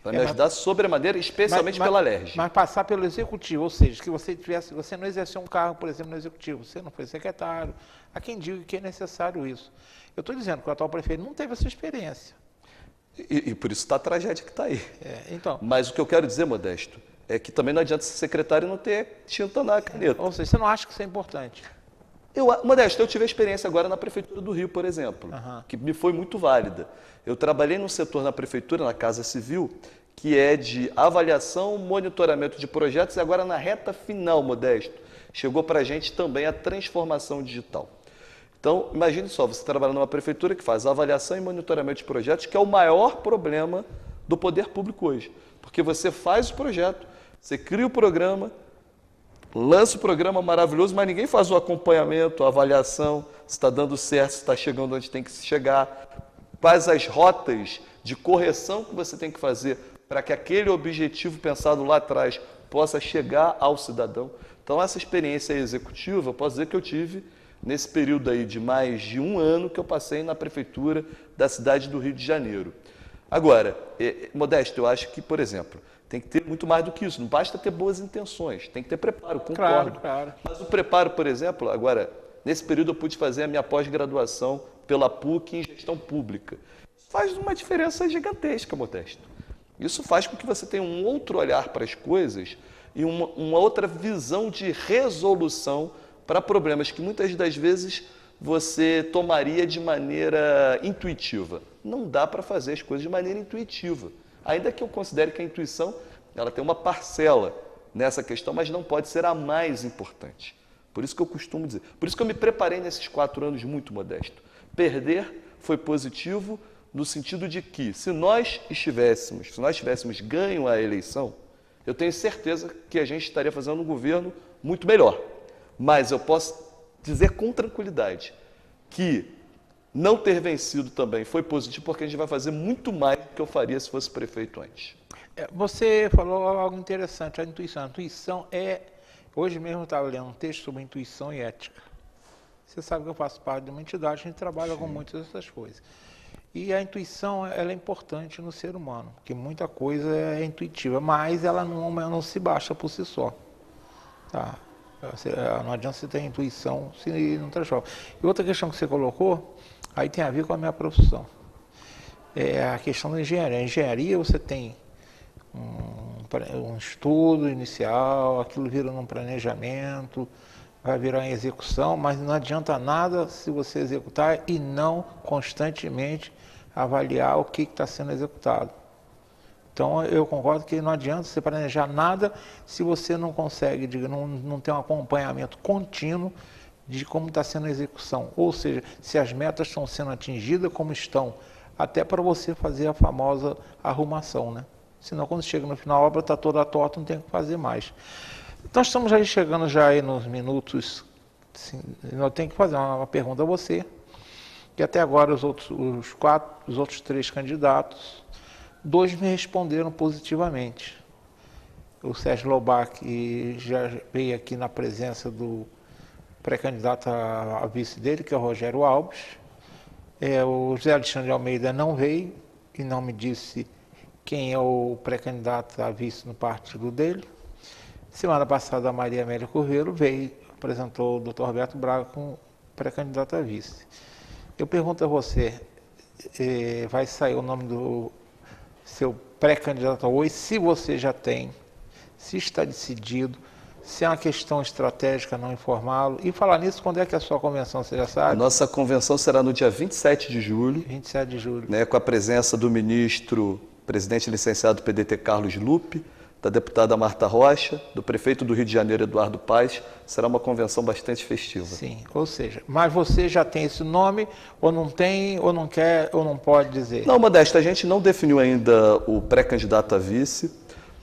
Vai me ajudar sobremaneira, especialmente pela LERJ. Mas passar pelo executivo, ou seja, que você não exerceu um cargo, por exemplo, no executivo, você não foi secretário. Há quem diga que é necessário isso. Eu estou dizendo que o atual prefeito não teve essa experiência. E por isso está a tragédia que está aí. Então, mas o que eu quero dizer, Modesto, é que também não adianta ser secretário e não ter tinta na caneta. Ou seja, você não acha que isso é importante? Modesto, eu tive a experiência agora na Prefeitura do Rio, por exemplo, que me foi muito válida. Eu trabalhei num setor na Prefeitura, na Casa Civil, que é de avaliação, monitoramento de projetos, e agora na reta final, Modesto, chegou para a gente também a transformação digital. Então, imagine só, você trabalha numa prefeitura que faz avaliação e monitoramento de projetos, que é o maior problema do poder público hoje. Porque você faz o projeto, você cria o programa, lança o programa maravilhoso, mas ninguém faz o acompanhamento, a avaliação, se está dando certo, se está chegando onde tem que chegar, quais as rotas de correção que você tem que fazer para que aquele objetivo pensado lá atrás possa chegar ao cidadão. Então, essa experiência executiva, eu posso dizer que eu tive nesse período aí de mais de um ano que eu passei na prefeitura da cidade do Rio de Janeiro. Agora, Modesto, eu acho que, por exemplo, tem que ter muito mais do que isso. Não basta ter boas intenções, tem que ter preparo, concordo. Claro. Mas o preparo, por exemplo, agora, nesse período eu pude fazer a minha pós-graduação pela PUC em gestão pública. Faz uma diferença gigantesca, Modesto. Isso faz com que você tenha um outro olhar para as coisas e uma outra visão de resolução para problemas que muitas das vezes você tomaria de maneira intuitiva. Não dá para fazer as coisas de maneira intuitiva. Ainda que eu considere que a intuição ela tem uma parcela nessa questão, mas não pode ser a mais importante. Por isso que eu costumo dizer. Por isso que eu me preparei nesses 4 anos muito, Modesto. Perder foi positivo no sentido de que, se nós tivéssemos ganho a eleição, eu tenho certeza que a gente estaria fazendo um governo muito melhor. Mas eu posso dizer com tranquilidade que não ter vencido também foi positivo, porque a gente vai fazer muito mais do que eu faria se fosse prefeito antes. Você falou algo interessante, a intuição. A intuição é... Hoje mesmo eu estava lendo um texto sobre intuição e ética. Você sabe que eu faço parte de uma entidade, a gente trabalha com muitas dessas coisas. E a intuição, ela é importante no ser humano, porque muita coisa é intuitiva, mas ela não se baixa por si só. Tá? Não adianta você ter intuição se não transforma. E outra questão que você colocou, aí tem a ver com a minha profissão. É a questão da engenharia. A engenharia, você tem um estudo inicial, aquilo vira um planejamento, vai virar em execução, mas não adianta nada se você executar e não constantemente avaliar o que está sendo executado. Então eu concordo que não adianta você planejar nada se você não consegue, não tem um acompanhamento contínuo de como está sendo a execução. Ou seja, se as metas estão sendo atingidas como estão, até para você fazer a famosa arrumação, né? Senão quando chega no final a obra está toda torta, não tem o que fazer mais. Nós estamos aí chegando já aí nos minutos, assim, eu tenho que fazer uma pergunta a você, que até agora os outros 3 candidatos, 2 me responderam positivamente. O Sérgio Lobac já veio aqui na presença do pré-candidato a vice dele, que é o Rogério Alves. O José Alexandre de Almeida não veio e não me disse quem é o pré-candidato a vice no partido dele. Semana passada a Maria Amélia Correiro veio, apresentou o Dr. Roberto Braga como pré-candidato a vice. Eu pergunto a você, vai sair o nome do seu pré-candidato hoje, se você já tem, se está decidido, se é uma questão estratégica não informá-lo. E falar nisso, quando é que é a sua convenção, você já sabe? A nossa convenção será no dia 27 de julho. 27 de julho. Né, com a presença do ministro, presidente licenciado do PDT Carlos Lupe, da deputada Marta Rocha, do prefeito do Rio de Janeiro Eduardo Paes. Será uma convenção bastante festiva. Sim, ou seja, mas você já tem esse nome, ou não tem, ou não quer, ou não pode dizer? Não, Modesto, a gente não definiu ainda o pré-candidato a vice.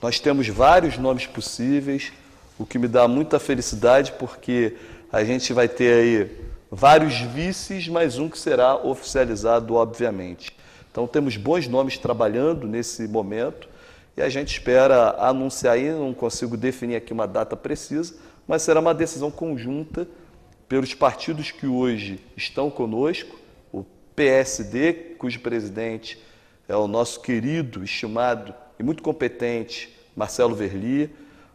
Nós temos vários nomes possíveis, o que me dá muita felicidade, porque a gente vai ter aí vários vices, mais um que será oficializado, obviamente. Então temos bons nomes trabalhando nesse momento e a gente espera anunciar aí, não consigo definir aqui uma data precisa, mas será uma decisão conjunta pelos partidos que hoje estão conosco, o PSD, cujo presidente é o nosso querido, estimado e muito competente Marcelo Verli,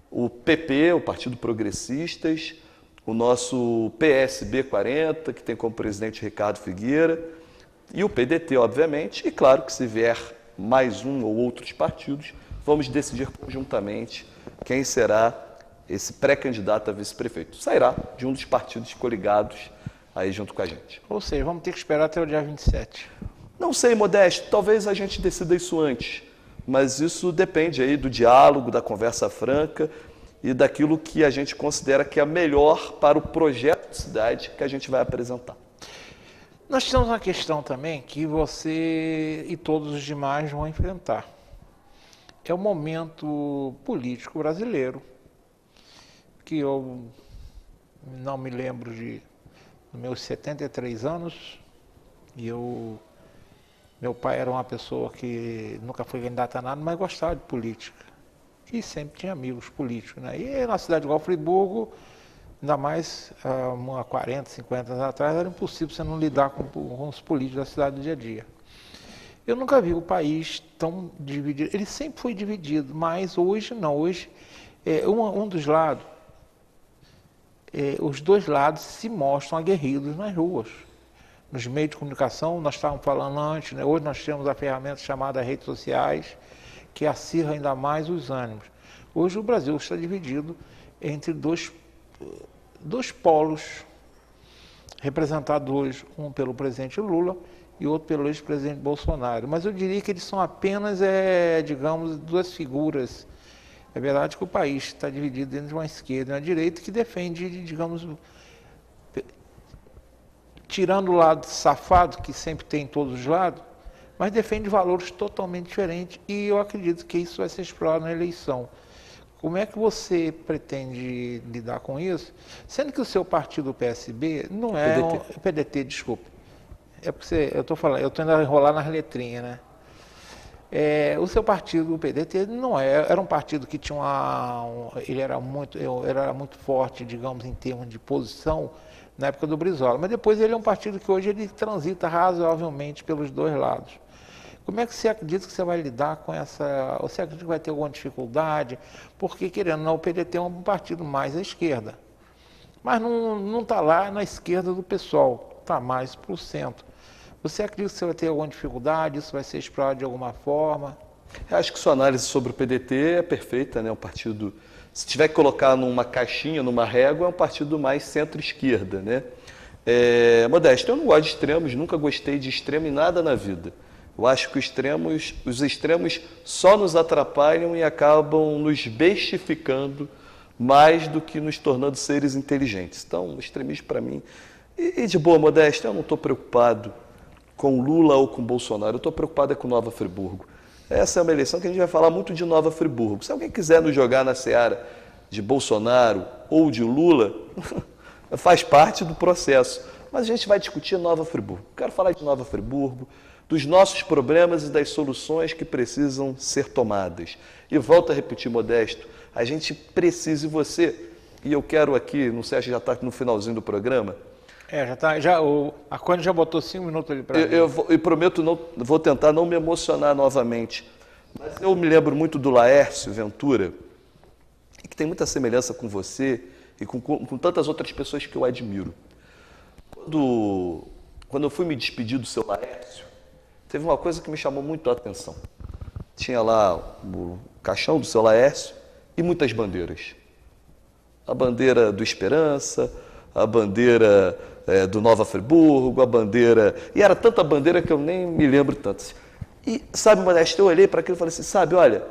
o PP, o Partido Progressistas, o nosso PSB 40, que tem como presidente Ricardo Figueira, e o PDT, obviamente, e claro que se vier mais um ou outros partidos, vamos decidir conjuntamente quem será esse pré-candidato a vice-prefeito. Sairá de um dos partidos coligados aí junto com a gente. Ou seja, vamos ter que esperar até o dia 27. Não sei, Modesto, talvez a gente decida isso antes, mas isso depende aí do diálogo, da conversa franca e daquilo que a gente considera que é melhor para o projeto de cidade que a gente vai apresentar. Nós temos uma questão também que você e todos os demais vão enfrentar. É o momento político brasileiro, que eu não me lembro dos meus 73 anos, e meu pai era uma pessoa que nunca foi candidata a nada, mas gostava de política. E sempre tinha amigos políticos, né? E na cidade igual Friburgo, ainda mais há 40, 50 anos atrás, era impossível você não lidar com os políticos da cidade do dia a dia. Eu nunca vi o país tão dividido. Ele sempre foi dividido, mas hoje não. Hoje, um dos lados, os dois lados se mostram aguerridos nas ruas. Nos meios de comunicação, nós estávamos falando antes, né? Hoje nós temos a ferramenta chamada redes sociais, que acirra ainda mais os ânimos. Hoje o Brasil está dividido entre dois polos, representados hoje, um pelo presidente Lula e outro pelo ex-presidente Bolsonaro. Mas eu diria que eles são apenas, digamos, duas figuras. É verdade que o país está dividido entre uma esquerda e uma direita que defende, digamos, tirando o lado safado, que sempre tem em todos os lados, mas defende valores totalmente diferentes e eu acredito que isso vai ser explorado na eleição. Como é que você pretende lidar com isso? Sendo que o seu partido, o PSB, não é PDT, desculpa. É porque eu estou falando, eu estou indo enrolar nas letrinhas, né? O seu partido, o PDT, não era um partido que tinha ele era muito forte, digamos, em termos de posição na época do Brizola, mas depois ele é um partido que hoje ele transita razoavelmente pelos dois lados. Como é que você acredita que você vai lidar com essa... Você acredita que vai ter alguma dificuldade? Porque, querendo ou não, o PDT é um partido mais à esquerda. Mas não está lá na esquerda do PSOL, está mais para o centro. Você acredita que você vai ter alguma dificuldade? Isso vai ser explorado de alguma forma? Eu acho que sua análise sobre o PDT é perfeita, né? Um partido, se tiver que colocar numa caixinha, numa régua, é um partido mais centro-esquerda, né? Modesto, eu não gosto de extremos, nunca gostei de extremo em nada na vida. Eu acho que os extremos só nos atrapalham e acabam nos bestificando mais do que nos tornando seres inteligentes. Então, o extremismo para mim... E de boa, Modesto, eu não estou preocupado com Lula ou com Bolsonaro, eu estou preocupado com Nova Friburgo. Essa é uma eleição que a gente vai falar muito de Nova Friburgo. Se alguém quiser nos jogar na seara de Bolsonaro ou de Lula, faz parte do processo. Mas a gente vai discutir Nova Friburgo. Quero falar de Nova Friburgo, dos nossos problemas e das soluções que precisam ser tomadas. E volto a repetir, Modesto, a gente precisa, e você, e eu quero aqui, não sei, acho que já está no finalzinho do programa. Já está, a Cone já botou 5 minutos ali para mim. Eu prometo, vou tentar não me emocionar novamente. Mas eu me lembro muito do Laércio Ventura, que tem muita semelhança com você e com tantas outras pessoas que eu admiro. Quando eu fui me despedir do seu Laércio, teve uma coisa que me chamou muito a atenção. Tinha lá o caixão do seu Laércio e muitas bandeiras. A bandeira do Esperança, a bandeira do Nova Friburgo, a bandeira... E era tanta bandeira que eu nem me lembro tanto. E, sabe, Modesto, eu olhei para aquilo e falei assim, sabe, olha,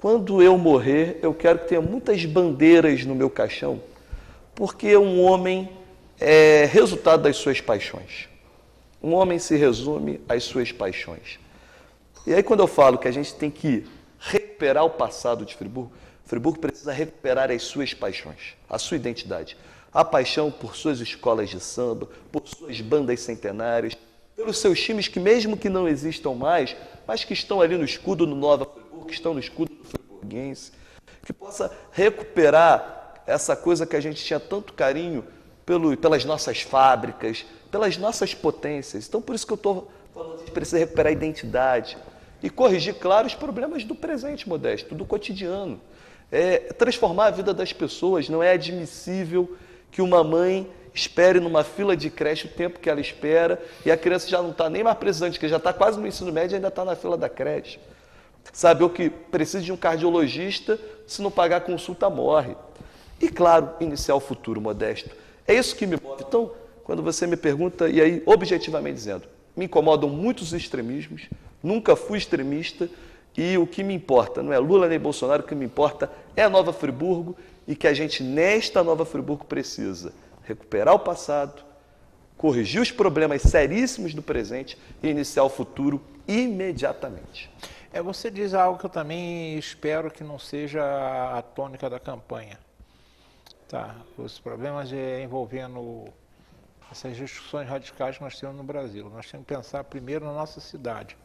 quando eu morrer, eu quero que tenha muitas bandeiras no meu caixão, porque um homem é resultado das suas paixões. Um homem se resume às suas paixões. E aí, quando eu falo que a gente tem que recuperar o passado de Friburgo, Friburgo precisa recuperar as suas paixões, a sua identidade. A paixão por suas escolas de samba, por suas bandas centenárias, pelos seus times que, mesmo que não existam mais, mas que estão ali no escudo do Nova Friburgo, que estão no escudo do friburguense, que possa recuperar essa coisa que a gente tinha tanto carinho pelas nossas fábricas, pelas nossas potências. Então, por isso que eu estou falando, a gente precisa recuperar a identidade e corrigir, claro, os problemas do presente, Modesto, do cotidiano. Transformar a vida das pessoas. Não é admissível que uma mãe espere numa fila de creche o tempo que ela espera e a criança já não está nem mais precisando, que já está quase no ensino médio e ainda está na fila da creche. Sabe, ou que precisa de um cardiologista, se não pagar a consulta morre. E, claro, iniciar o futuro, Modesto. É isso que me move. Então, quando você me pergunta, e aí, objetivamente dizendo, me incomodam muitos extremismos, nunca fui extremista, e o que me importa não é Lula nem Bolsonaro, o que me importa é a Nova Friburgo, e que a gente, nesta Nova Friburgo, precisa recuperar o passado, corrigir os problemas seríssimos do presente e iniciar o futuro imediatamente. Você diz algo que eu também espero que não seja a tônica da campanha. Tá, os problemas envolvendo essas discussões radicais que nós temos no Brasil. Nós temos que pensar primeiro na nossa cidade.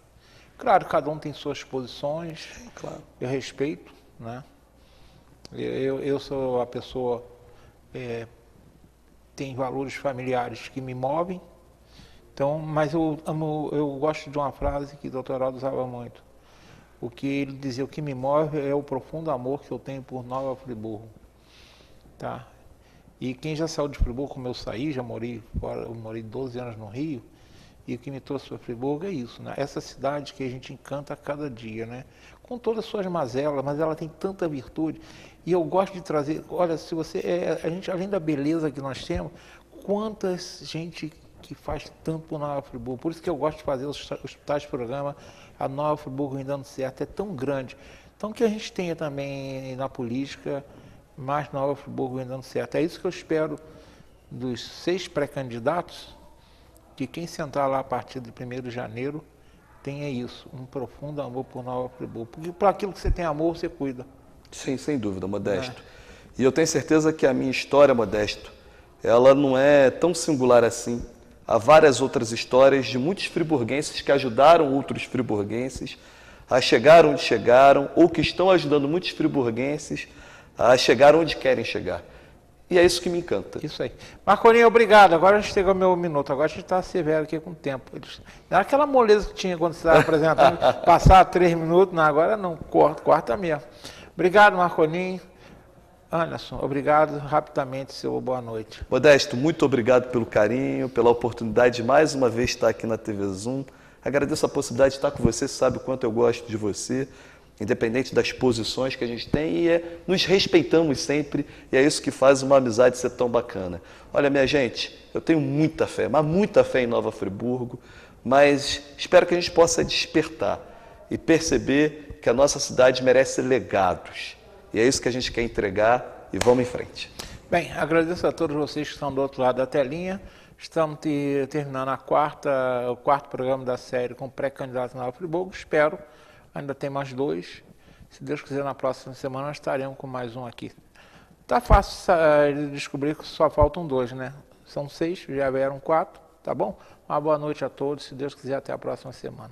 Claro, cada um tem suas posições, claro. Eu respeito, né? Eu sou a pessoa, tem valores familiares que me movem, então, mas eu gosto de uma frase que o Dr. Heraldo usava muito. O que ele dizia, o que me move é o profundo amor que eu tenho por Nova Friburgo. Tá? E quem já saiu de Friburgo, como eu saí, já morei fora, eu morei 12 anos no Rio, e o que me trouxe para Friburgo é isso, né? Essa cidade que a gente encanta a cada dia, né? Com todas as suas mazelas, mas ela tem tanta virtude. E eu gosto de trazer, olha, se você, a gente, além da beleza que nós temos, quantas gente que faz tanto por Nova Friburgo. Por isso que eu gosto de fazer os tais programas, a Nova Friburgo vem dando certo, é tão grande. Então que a gente tenha também na política, mais Nova Friburgo vem dando certo. É isso que eu espero dos 6 pré-candidatos, que quem sentar lá a partir de 1º de janeiro tenha isso, um profundo amor por Nova Friburgo. Porque por aquilo que você tem amor, você cuida. Sim, sem dúvida, Modesto. E eu tenho certeza que a minha história, Modesto, ela não é tão singular assim. Há várias outras histórias de muitos friburguenses que ajudaram outros friburguenses a chegar onde chegaram ou que estão ajudando muitos friburguenses a chegar onde querem chegar. E é isso que me encanta. Isso aí. Marcolinho, obrigado. Agora a gente chegou ao meu minuto. Agora a gente está severo aqui com o tempo. Era aquela moleza que tinha quando você estava apresentando, passar 3 minutos, não, agora não, corta mesmo. Obrigado, Marcolinho. Anderson, obrigado. Rapidamente, seu boa noite. Modesto, muito obrigado pelo carinho, pela oportunidade de mais uma vez estar aqui na TV Zoom. Agradeço a possibilidade de estar com você, sabe o quanto eu gosto de você, independente das posições que a gente tem, e nos respeitamos sempre, e é isso que faz uma amizade ser tão bacana. Olha, minha gente, eu tenho muita fé, mas muita fé em Nova Friburgo, mas espero que a gente possa despertar e perceber que a nossa cidade merece legados. E é isso que a gente quer entregar, e vamos em frente. Bem, agradeço a todos vocês que estão do outro lado da telinha. Estamos terminando o quarto programa da série com pré-candidato Nova Friburgo. Espero, ainda tem mais 2. Se Deus quiser, na próxima semana nós estaremos com mais um aqui. Tá fácil de descobrir que só faltam 2, né? São 6, já vieram 4, tá bom? Uma boa noite a todos. Se Deus quiser, até a próxima semana.